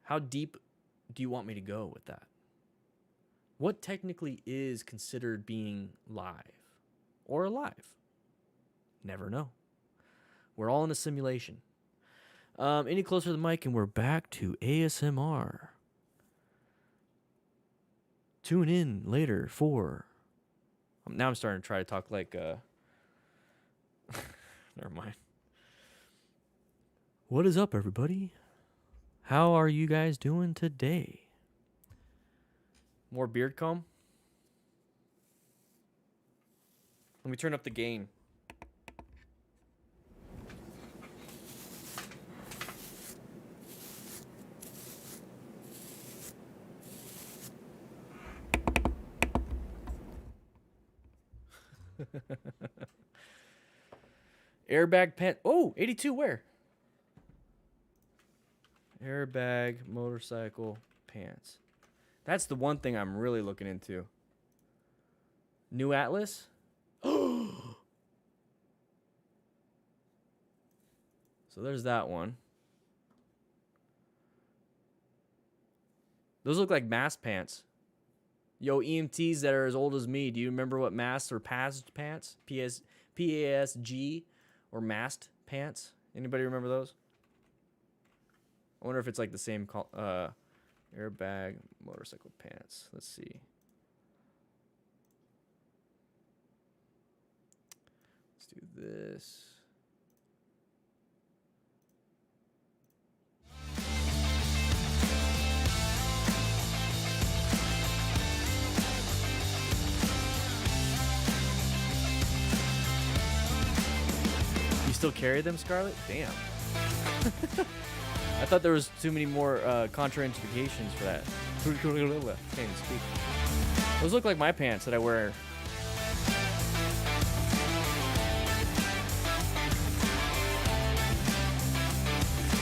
How deep do you want me to go with that? What technically is considered being live or alive? Never know. We're all in a simulation. Any closer to the mic, and we're back to ASMR. Tune in later for... Now I'm starting to try to talk like... Never mind. What is up, everybody? How are you guys doing today? More beard comb? Let me turn up the gain. Airbag pant. Oh, 82 where? Airbag motorcycle pants. That's the one thing I'm really looking into. New Atlas? So there's that one. Those look like mask pants. Yo, EMTs that are as old as me, do you remember what masks or passed pants? PASG or masked pants? Anybody remember those? I wonder if it's like the same airbag motorcycle pants. Let's see. Let's do this. You still carry them, Scarlett? Damn. I thought there was too many more contraindications for that. Can't even speak. Those look like my pants that I wear.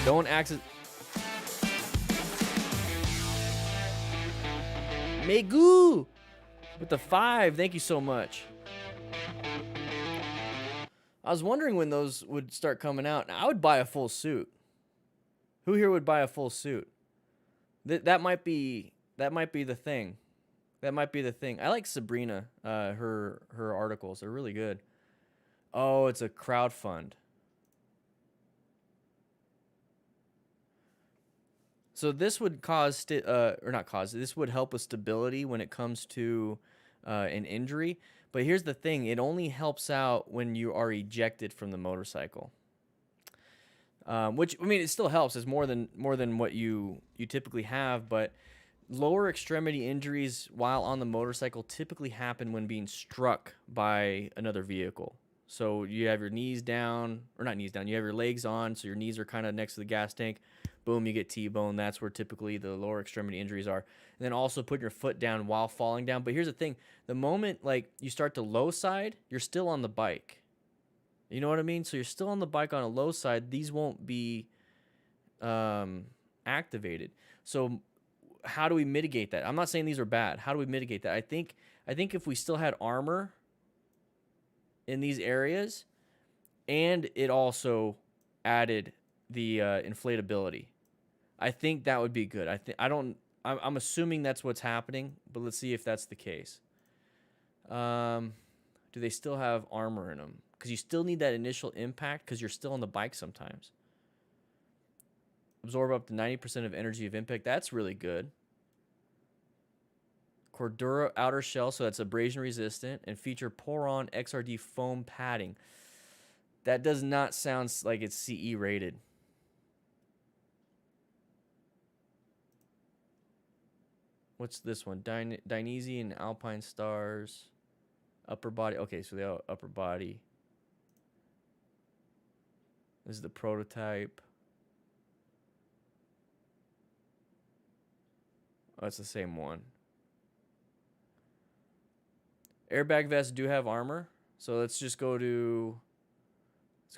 Don't access. Megu with the 5. Thank you so much. I was wondering when those would start coming out. I would buy a full suit. Who here would buy a full suit? That might be the thing. That might be the thing. I like Sabrina. Her articles are really good. Oh, it's a crowdfund. So this would cause this would help with stability when it comes to an injury. But here's the thing: it only helps out when you are ejected from the motorcycle. Which, I mean, it still helps. It's more than what you typically have. But lower extremity injuries while on the motorcycle typically happen when being struck by another vehicle. So you have your knees down, or not knees down. You have your legs on, so your knees are kind of next to the gas tank. Boom, you get T-bone. That's where typically the lower extremity injuries are. And then also putting your foot down while falling down. But here's the thing. The moment like you start to low side, you're still on the bike. You know what I mean? So you're still on the bike on a low side. These won't be activated. So how do we mitigate that? I'm not saying these are bad. How do we mitigate that? I think if we still had armor in these areas, and it also added the inflatability, I think that would be good. I'm assuming that's what's happening, but let's see if that's the case. Do they still have armor in them? Because you still need that initial impact because you're still on the bike sometimes. Absorb up to 90% of energy of impact. That's really good. Cordura outer shell, so that's abrasion resistant, and feature Poron XRD foam padding. That does not sound like it's CE rated. What's this one? Dainese and Alpine Stars. Upper body. Okay, so they have upper body. This is the prototype. Oh, it's the same one. Airbag vests do have armor, so let's just go to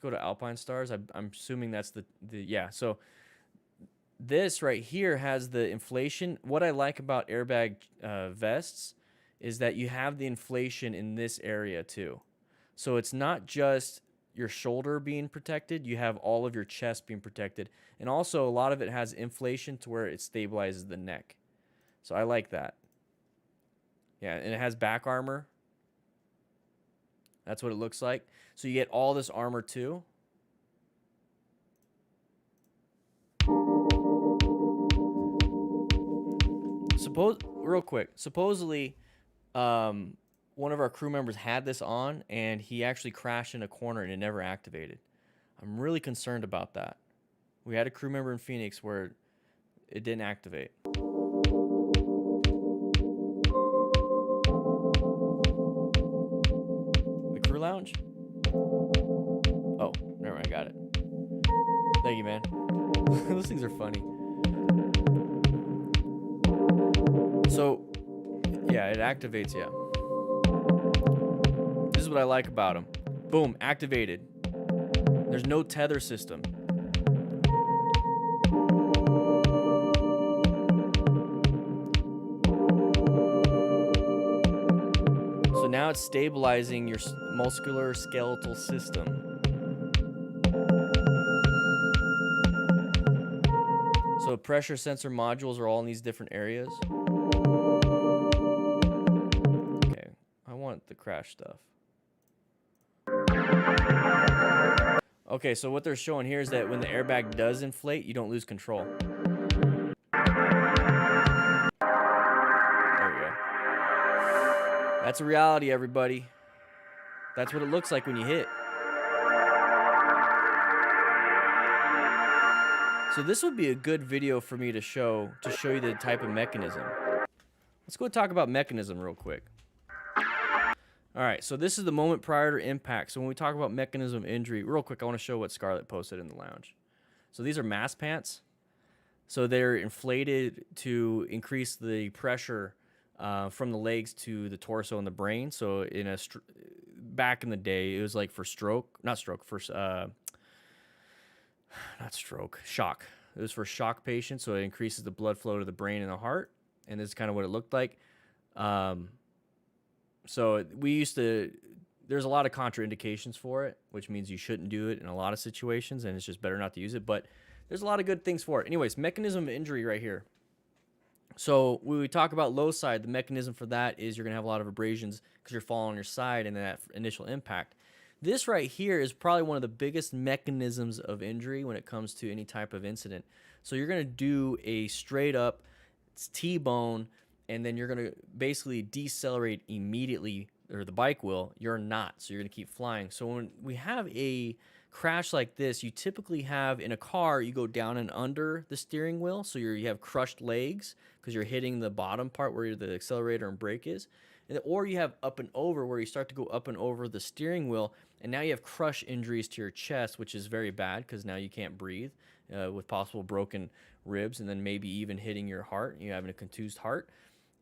Alpine Stars. I'm assuming that's the yeah. So this right here has the inflation. What I like about airbag vests is that you have the inflation in this area too. So it's not just your shoulder being protected, you have all of your chest being protected. And also a lot of it has inflation to where it stabilizes the neck. So I like that. Yeah, and it has back armor. That's what it looks like. So you get all this armor too. Real quick, supposedly one of our crew members had this on and he actually crashed in a corner and it never activated. I'm really concerned about that. We had a crew member in Phoenix where it didn't activate. The crew lounge? Oh, never mind, I got it. Thank you, man. Those things are funny. So, yeah, it activates, yeah. This is what I like about them. Boom, activated. There's no tether system. So now it's stabilizing your muscular skeletal system. So pressure sensor modules are all in these different areas. Okay, I want the crash stuff. Okay, so what they're showing here is that when the airbag does inflate, you don't lose control. There we go. That's a reality, everybody. That's what it looks like when you hit. So this would be a good video for me to show you the type of mechanism. Let's go talk about mechanism real quick. All right, so this is the moment prior to impact. So when we talk about mechanism injury, real quick, I want to show what Scarlett posted in the lounge. So these are mass pants. So they're inflated to increase the pressure from the legs to the torso and the brain. So in a back in the day, it was like for shock. It was for shock patients, so it increases the blood flow to the brain and the heart, and this is kind of what it looked like. So there's a lot of contraindications for it, which means you shouldn't do it in a lot of situations, and it's just better not to use it, but there's a lot of good things for it. Anyways, mechanism of injury right here. So when we talk about low side, the mechanism for that is you're going to have a lot of abrasions because you're falling on your side and that initial impact. This right here is probably one of the biggest mechanisms of injury when it comes to any type of incident. So you're going to do a straight up T-bone, and then you're going to basically decelerate immediately, or the bike will. You're not, so you're going to keep flying. So when we have a crash like this, you typically have in a car, you go down and under the steering wheel, so you have crushed legs because you're hitting the bottom part where the accelerator and brake is. Or you have up and over, where you start to go up and over the steering wheel, and now you have crush injuries to your chest, which is very bad because now you can't breathe with possible broken ribs, and then maybe even hitting your heart. You're having a contused heart,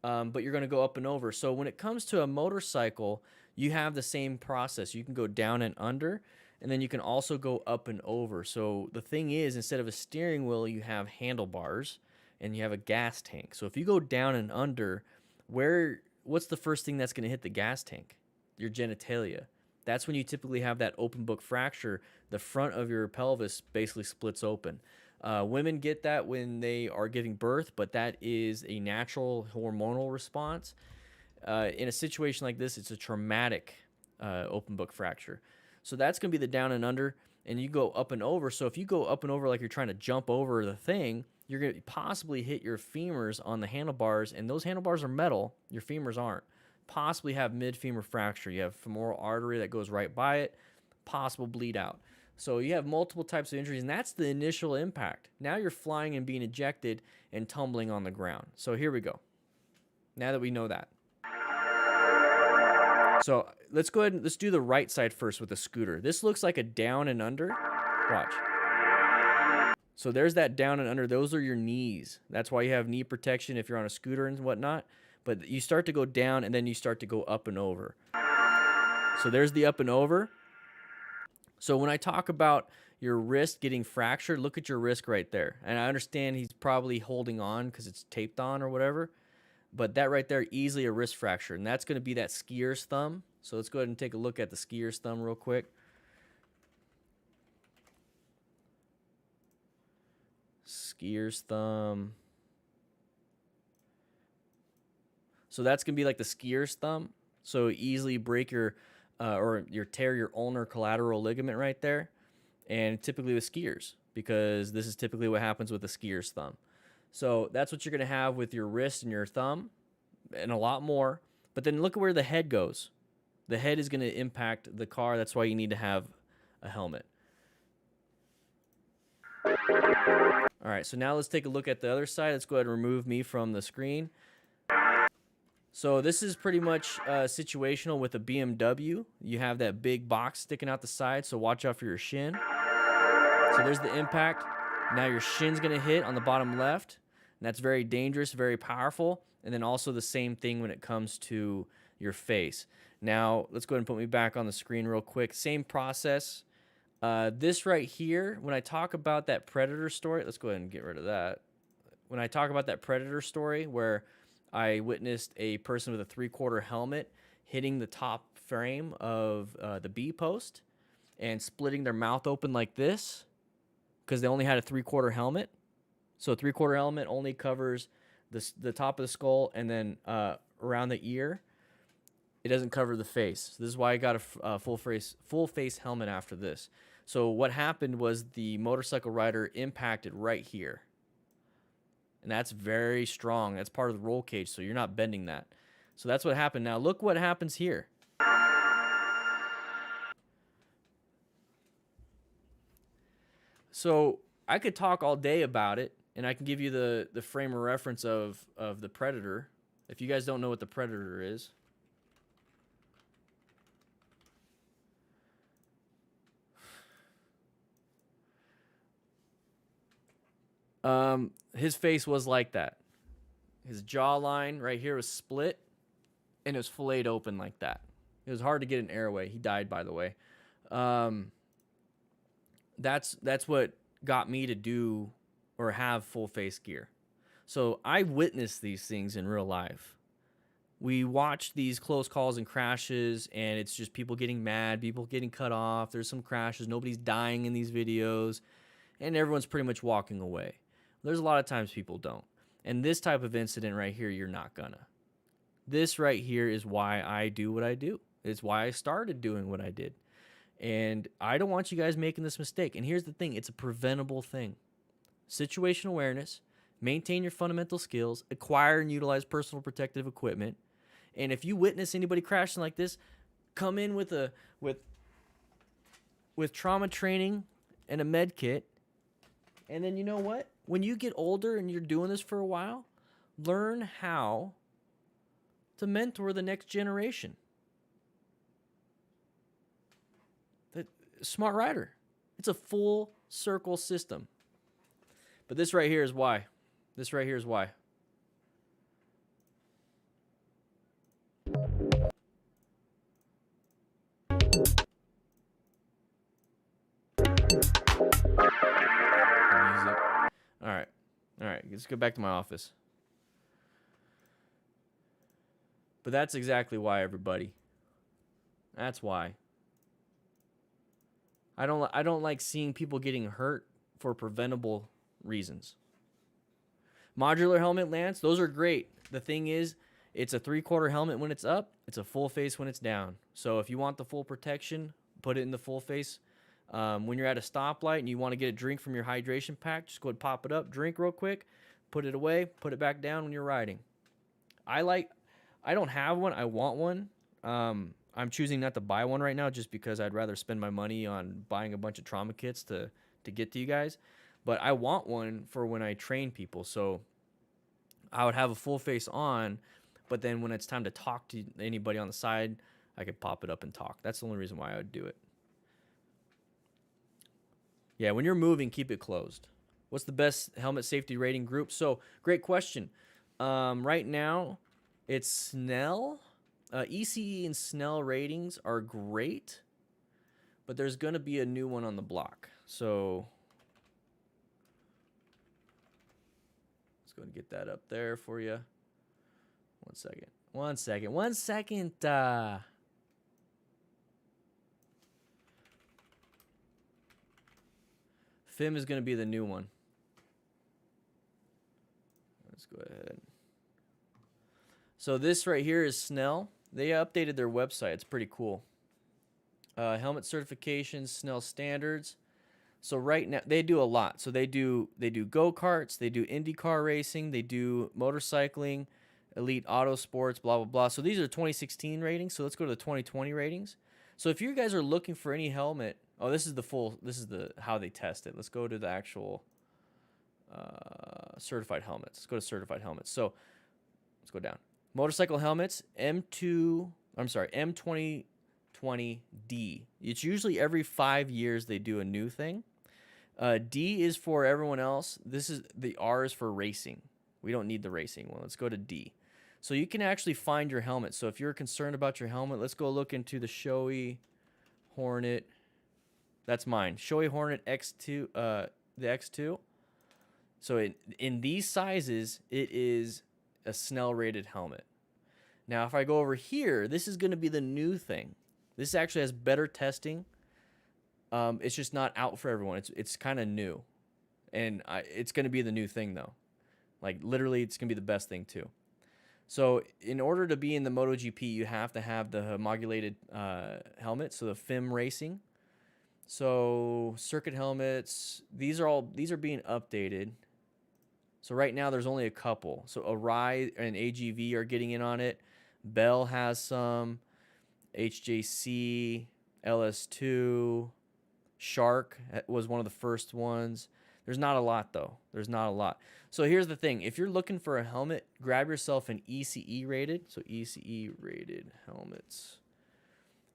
but you're going to go up and over. So when it comes to a motorcycle, you have the same process. You can go down and under, and then you can also go up and over. So the thing is, instead of a steering wheel, you have handlebars, and you have a gas tank. So if you go down and under, what's the first thing that's going to hit the gas tank? Your genitalia. That's when you typically have that open book fracture. The front of your pelvis basically splits open. Women get that when they are giving birth, but that is a natural hormonal response. In a situation like this, it's a traumatic open book fracture. So that's going to be the down and under, and you go up and over. So if you go up and over like you're trying to jump over the thing, you're going to possibly hit your femurs on the handlebars, and those handlebars are metal. Your femurs aren't. Possibly have mid-femur fracture. You have femoral artery that goes right by it. Possible bleed out. So you have multiple types of injuries, and that's the initial impact. Now you're flying and being ejected and tumbling on the ground. So here we go. Now that we know that. So let's go ahead and let's do the right side first with the scooter. This looks like a down and under. Watch. So there's that down and under. Those are your knees. That's why you have knee protection if you're on a scooter and whatnot. But you start to go down, and then you start to go up and over. So there's the up and over. So when I talk about your wrist getting fractured, look at your wrist right there. And I understand he's probably holding on because it's taped on or whatever. But that right there, easily a wrist fracture. And that's going to be that skier's thumb. So let's go ahead and take a look at the skier's thumb real quick. Skier's thumb. So that's going to be like the skier's thumb. So easily break your tear your ulnar collateral ligament right there. And typically with skiers, because this is typically what happens with the skier's thumb. So that's what you're going to have with your wrist and your thumb, and a lot more. But then look at where the head goes. The head is going to impact the car. That's why you need to have a helmet. All right, so now let's take a look at the other side. Let's go ahead and remove me from the screen. So this is pretty much situational with a BMW. You have that big box sticking out the side, so watch out for your shin. So there's the impact. Now your shin's gonna hit on the bottom left, and that's very dangerous, very powerful. And then also the same thing when it comes to your face. Now, let's go ahead and put me back on the screen real quick. Same process. This right here, when I talk about that predator story, let's go ahead and get rid of that. When I talk about that predator story where I witnessed a person with a 3/4 helmet hitting the top frame of the B post and splitting their mouth open like this because they only had a 3/4 helmet. So a 3/4 helmet only covers the top of the skull and then around the ear. It doesn't cover the face. So this is why I got a full face helmet after this. So what happened was the motorcycle rider impacted right here. And that's very strong. That's part of the roll cage, so you're not bending that. So that's what happened. Now look what happens here. So I could talk all day about it, and I can give you the frame of reference of the Predator. If you guys don't know what the Predator is. His face was like that. His jawline right here was split, and it was filleted open like that. It was hard to get an airway. He died, by the way. That's what got me to do or have full face gear. So I witnessed these things in real life. We watch these close calls and crashes, and it's just people getting mad, people getting cut off. There's some crashes. Nobody's dying in these videos, and everyone's pretty much walking away. There's a lot of times people don't. And this type of incident right here, you're not gonna. This right here is why I do what I do. It's why I started doing what I did. And I don't want you guys making this mistake. And here's the thing. It's a preventable thing. Situational awareness. Maintain your fundamental skills. Acquire and utilize personal protective equipment. And if you witness anybody crashing like this, come in with trauma training and a med kit. And then you know what? When you get older and you're doing this for a while, learn how to mentor the next generation. The smart rider. It's a full circle system. But this right here is why. This right here is why. Music. All right, let's go back to my office. But that's exactly why, everybody. That's why. I don't like seeing people getting hurt for preventable reasons. Modular helmet, Lance, those are great. The thing is, it's a 3/4 helmet when it's up. It's a full face when it's down. So if you want the full protection, put it in the full face. When you're at a stoplight and you want to get a drink from your hydration pack, just go ahead and pop it up, drink real quick, put it away, put it back down when you're riding. I don't have one. I want one. I'm choosing not to buy one right now just because I'd rather spend my money on buying a bunch of trauma kits to get to you guys. But I want one for when I train people. So I would have a full face on, but then when it's time to talk to anybody on the side, I could pop it up and talk. That's the only reason why I would do it. Yeah, when you're moving, keep it closed. What's the best helmet safety rating group? So, great question. Right now, it's Snell. ECE and Snell ratings are great, but there's going to be a new one on the block. So, let's go and get that up there for you. One second. FIM is going to be the new one. Let's go ahead. So this right here is Snell. They updated their website. It's pretty cool. Helmet certifications, Snell standards. So right now they do a lot. So they do go-karts, they do IndyCar racing, they do motorcycling, elite auto sports, blah blah blah. So these are 2016 ratings. So let's go to the 2020 ratings. So if you guys are looking for any helmet Oh, this is the full. This is the how they test it. Let's go to the actual certified helmets. Let's go to certified helmets. So let's go down. Motorcycle helmets M2. I'm sorry, M2020D. It's usually every 5 years they do a new thing. D is for everyone else. This is the R is for racing. We don't need the racing one. Let's go to D. So you can actually find your helmet. So if you're concerned about your helmet, let's go look into the Shoei Hornet. That's mine. Shoei Hornet X2, the X2. So in these sizes, it is a Snell rated helmet. Now, if I go over here, this is going to be the new thing. This actually has better testing. It's just not out for everyone. It's kind of new. And it's going to be the new thing, though. Like, literally, it's going to be the best thing, too. So, in order to be in the MotoGP, you have to have the homologated helmet, so the FIM Racing. So, circuit helmets, these are being updated. So, right now, there's only a couple. So, Arai and AGV are getting in on it. Bell has some. HJC, LS2, Shark was one of the first ones. There's not a lot, though. There's not a lot. So here's the thing. If you're looking for a helmet, grab yourself an ECE rated. So ECE rated helmets.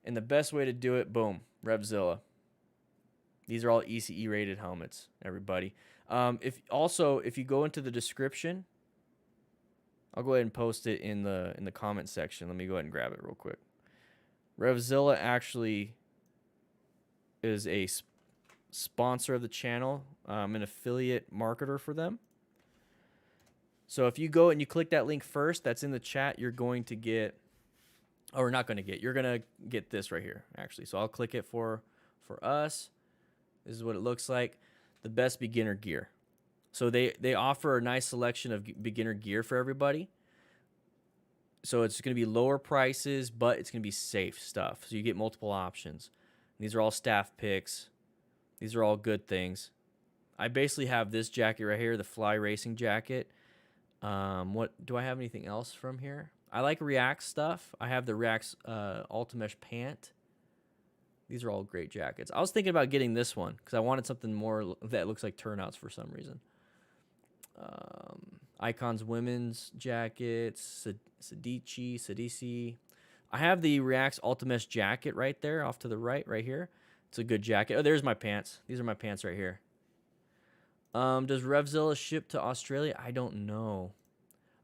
And the best way to do it, boom, Revzilla. These are all ECE rated helmets, everybody. If you go into the description, I'll go ahead and post it in the comment section. Let me go ahead and grab it real quick. Revzilla actually is a sponsor of the channel. I'm an affiliate marketer for them. So if you go and you click that link first, that's in the chat, you're going to get, or not going to get, you're going to get this right here, actually. So I'll click it for us. This is what it looks like. The best beginner gear. So they offer a nice selection of beginner gear for everybody. So it's going to be lower prices, but it's going to be safe stuff. So you get multiple options. These are all staff picks. These are all good things. I basically have this jacket right here, the Fly Racing jacket. What do I have anything else from here? I like React stuff. I have the React Ultimesh pant. These are all great jackets. I was thinking about getting this one because I wanted something more that looks like turnouts for some reason. Icon's women's jackets, Sadisi. I have the React's Ultimesh jacket right there off to the right here. It's a good jacket. Oh, there's my pants. These are my pants right here. Does Revzilla ship to Australia? I don't know.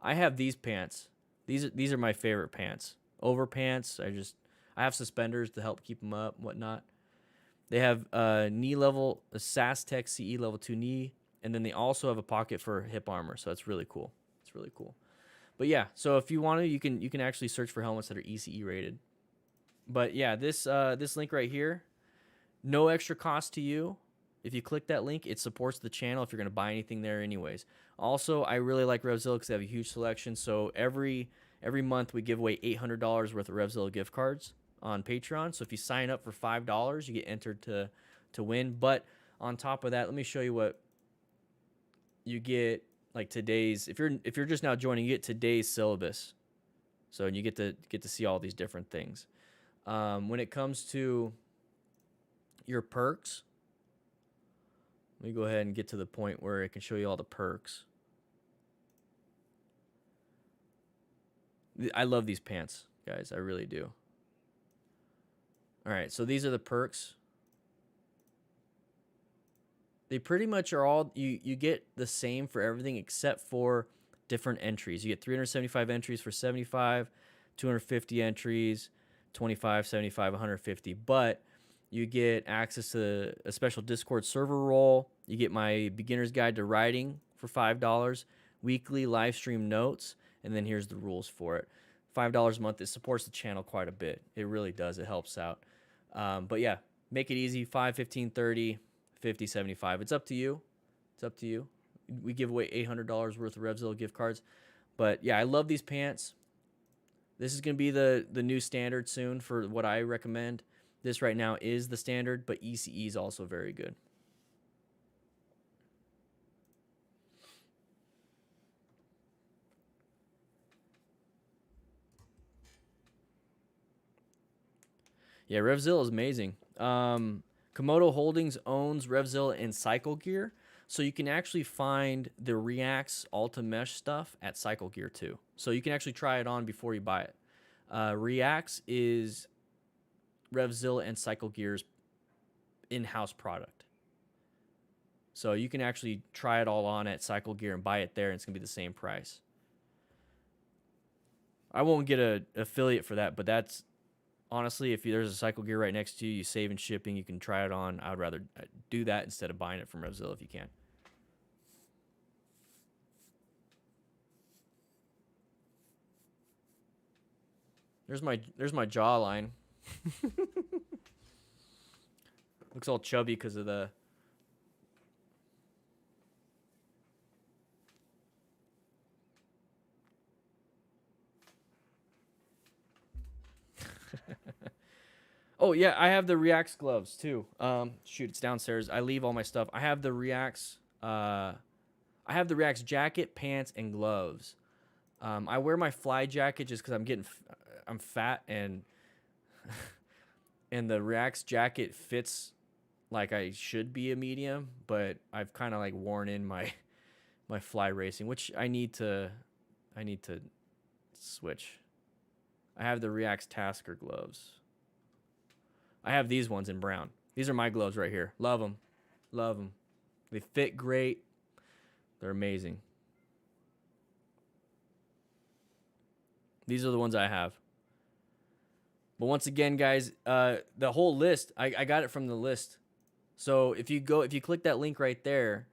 I have these pants. These are my favorite pants. Over pants. I have suspenders to help keep them up and whatnot. They have knee level, a SAS Tech CE level 2 knee. And then they also have a pocket for hip armor, so that's really cool. It's really cool. But yeah, so if you want to, you can actually search for helmets that are ECE rated. But yeah, this link right here, no extra cost to you. If you click that link, it supports the channel if you're going to buy anything there anyways. Also, I really like Revzilla because they have a huge selection. So every month we give away $800 worth of Revzilla gift cards on Patreon. So if you sign up for $5, you get entered to win. But on top of that, let me show you what you get, like today's, if you're just now joining, you get today's syllabus. So you get to see all these different things. When it comes to your perks, let me go ahead and get to the point where it can show you all the perks. I love these pants, guys. I really do. All right, so these are the perks. They pretty much are all, you get the same for everything except for different entries. You get 375 entries for 75, 250 entries, 25, 75, 150. But you get access to a special Discord server role. You get my beginner's guide to riding for $5, weekly live stream notes, and then here's the rules for it. $5 a month. It supports the channel quite a bit. It really does. It helps out. But yeah, make it easy. 5, 15, 30. 50, 75. It's up to you. It's up to you. We give away $800 worth of Revzilla gift cards. But yeah, I love these pants. This is going to be the new standard soon for what I recommend. This right now is the standard, but ECE is also very good. Yeah, Revzilla is amazing. Komodo Holdings owns RevZilla and Cycle Gear, so you can actually find the Reacts Alta Mesh stuff at Cycle Gear too. So you can actually try it on before you buy it. Reacts is RevZilla and Cycle Gear's in-house product. So you can actually try it all on at Cycle Gear and buy it there, and it's gonna be the same price. I won't get an affiliate for that, but that's honestly, if there's a Cycle Gear right next to you, you save in shipping, you can try it on. I would rather do that instead of buying it from RevZilla if you can. There's my jawline. Looks all chubby because of the. Oh yeah, I have the Reacts gloves too. Shoot, it's downstairs. I leave all my stuff. I have the Reacts. I have the Reacts jacket, pants, and gloves. I wear my fly jacket just because I'm fat and and the Reacts jacket fits like I should be a medium, but I've kind of like worn in my fly racing, which I need to switch. I have the Reacts Tasker gloves. I have these ones in brown. These are my gloves right here. Love them. Love them. They fit great. They're amazing. These are the ones I have. But once again, guys, the whole list, I got it from the list. So if you click that link right there,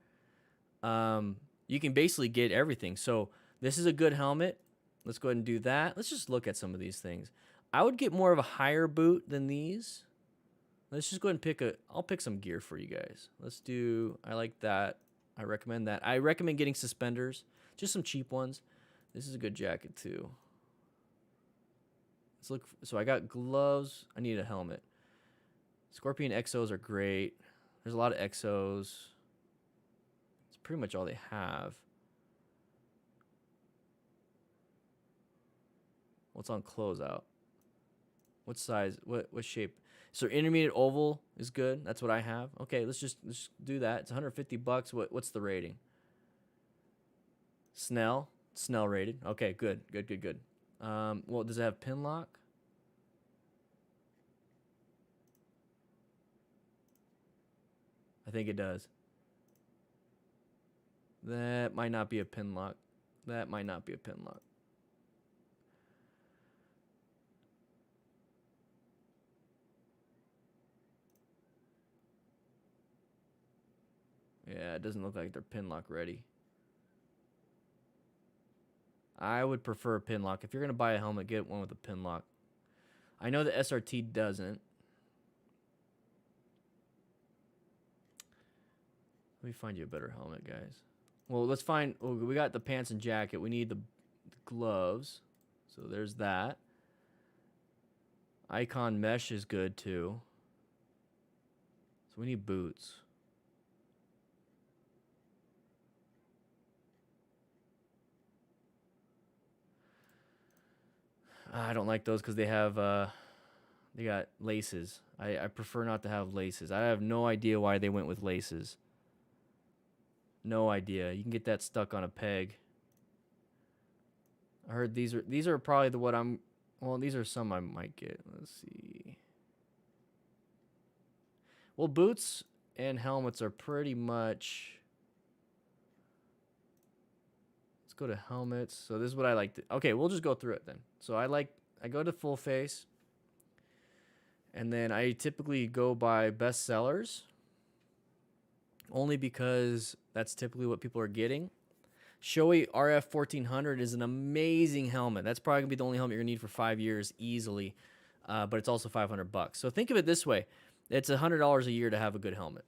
you can basically get everything. So this is a good helmet. Let's go ahead and do that. Let's just look at some of these things. I would get more of a higher boot than these. Let's just go ahead and I'll pick some gear for you guys. I like that. I recommend that. I recommend getting suspenders, just some cheap ones. This is a good jacket too. Let's look. So I got gloves. I need a helmet. Scorpion Exos are great. There's a lot of Exos. It's pretty much all they have. What's on closeout? What size? What shape? So intermediate oval is good. That's what I have. Okay, let's just do that. It's $150. What's the rating? Snell rated. Okay, good. Well, does it have pin lock? I think it does. That might not be a pin lock. Yeah, it doesn't look like they're pin lock ready. I would prefer a pin lock. If you're going to buy a helmet, get one with a pin lock. I know the S.R.T. doesn't. Let me find you a better helmet, guys. Well, let's find... Oh, we got the pants and jacket. We need the gloves. So there's that. Icon mesh is good, too. So we need boots. I don't like those because they got laces. I prefer not to have laces. I have no idea why they went with laces. No idea. You can get that stuck on a peg. I heard these are probably these are some I might get. Let's see. Well, boots and helmets are pretty much. Let's go to helmets. So this is what I like to. Okay, we'll just go through it then. So I go to full face. And then I typically go by best sellers. Only because that's typically what people are getting. Shoei RF 1400 is an amazing helmet. That's probably gonna be the only helmet you're gonna need for 5 years easily. But it's also $500. So think of it this way. It's $100 a year to have a good helmet.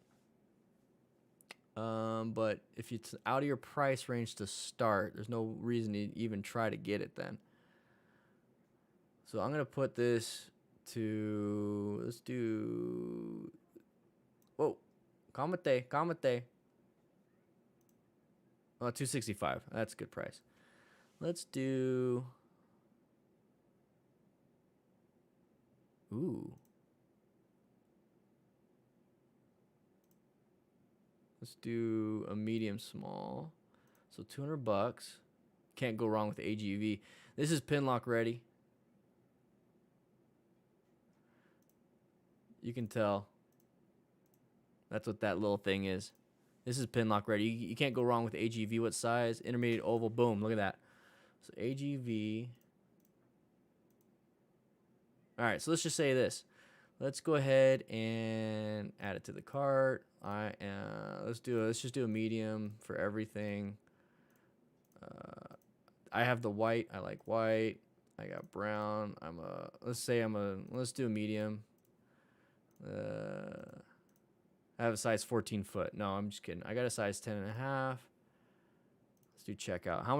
But if it's out of your price range to start, there's no reason to even try to get it then. So I'm gonna put this to, let's do, whoa, Kamate. Oh, $265. That's a good price. Let's do, ooh. Let's do a medium small. So $200. Can't go wrong with AGV. This is pin lock ready. You can tell. That's what that little thing is. This is pin lock ready. You can't go wrong with AGV. What size? Intermediate oval. Boom. Look at that. So AGV. All right. So let's just say this. Let's go ahead and add it to the cart. Let's just do a medium for everything. I have the white. I like white. I got brown. Let's do a medium. I have a size 14 foot. No, I'm just kidding. I got a size 10 and a half. Let's do checkout. How much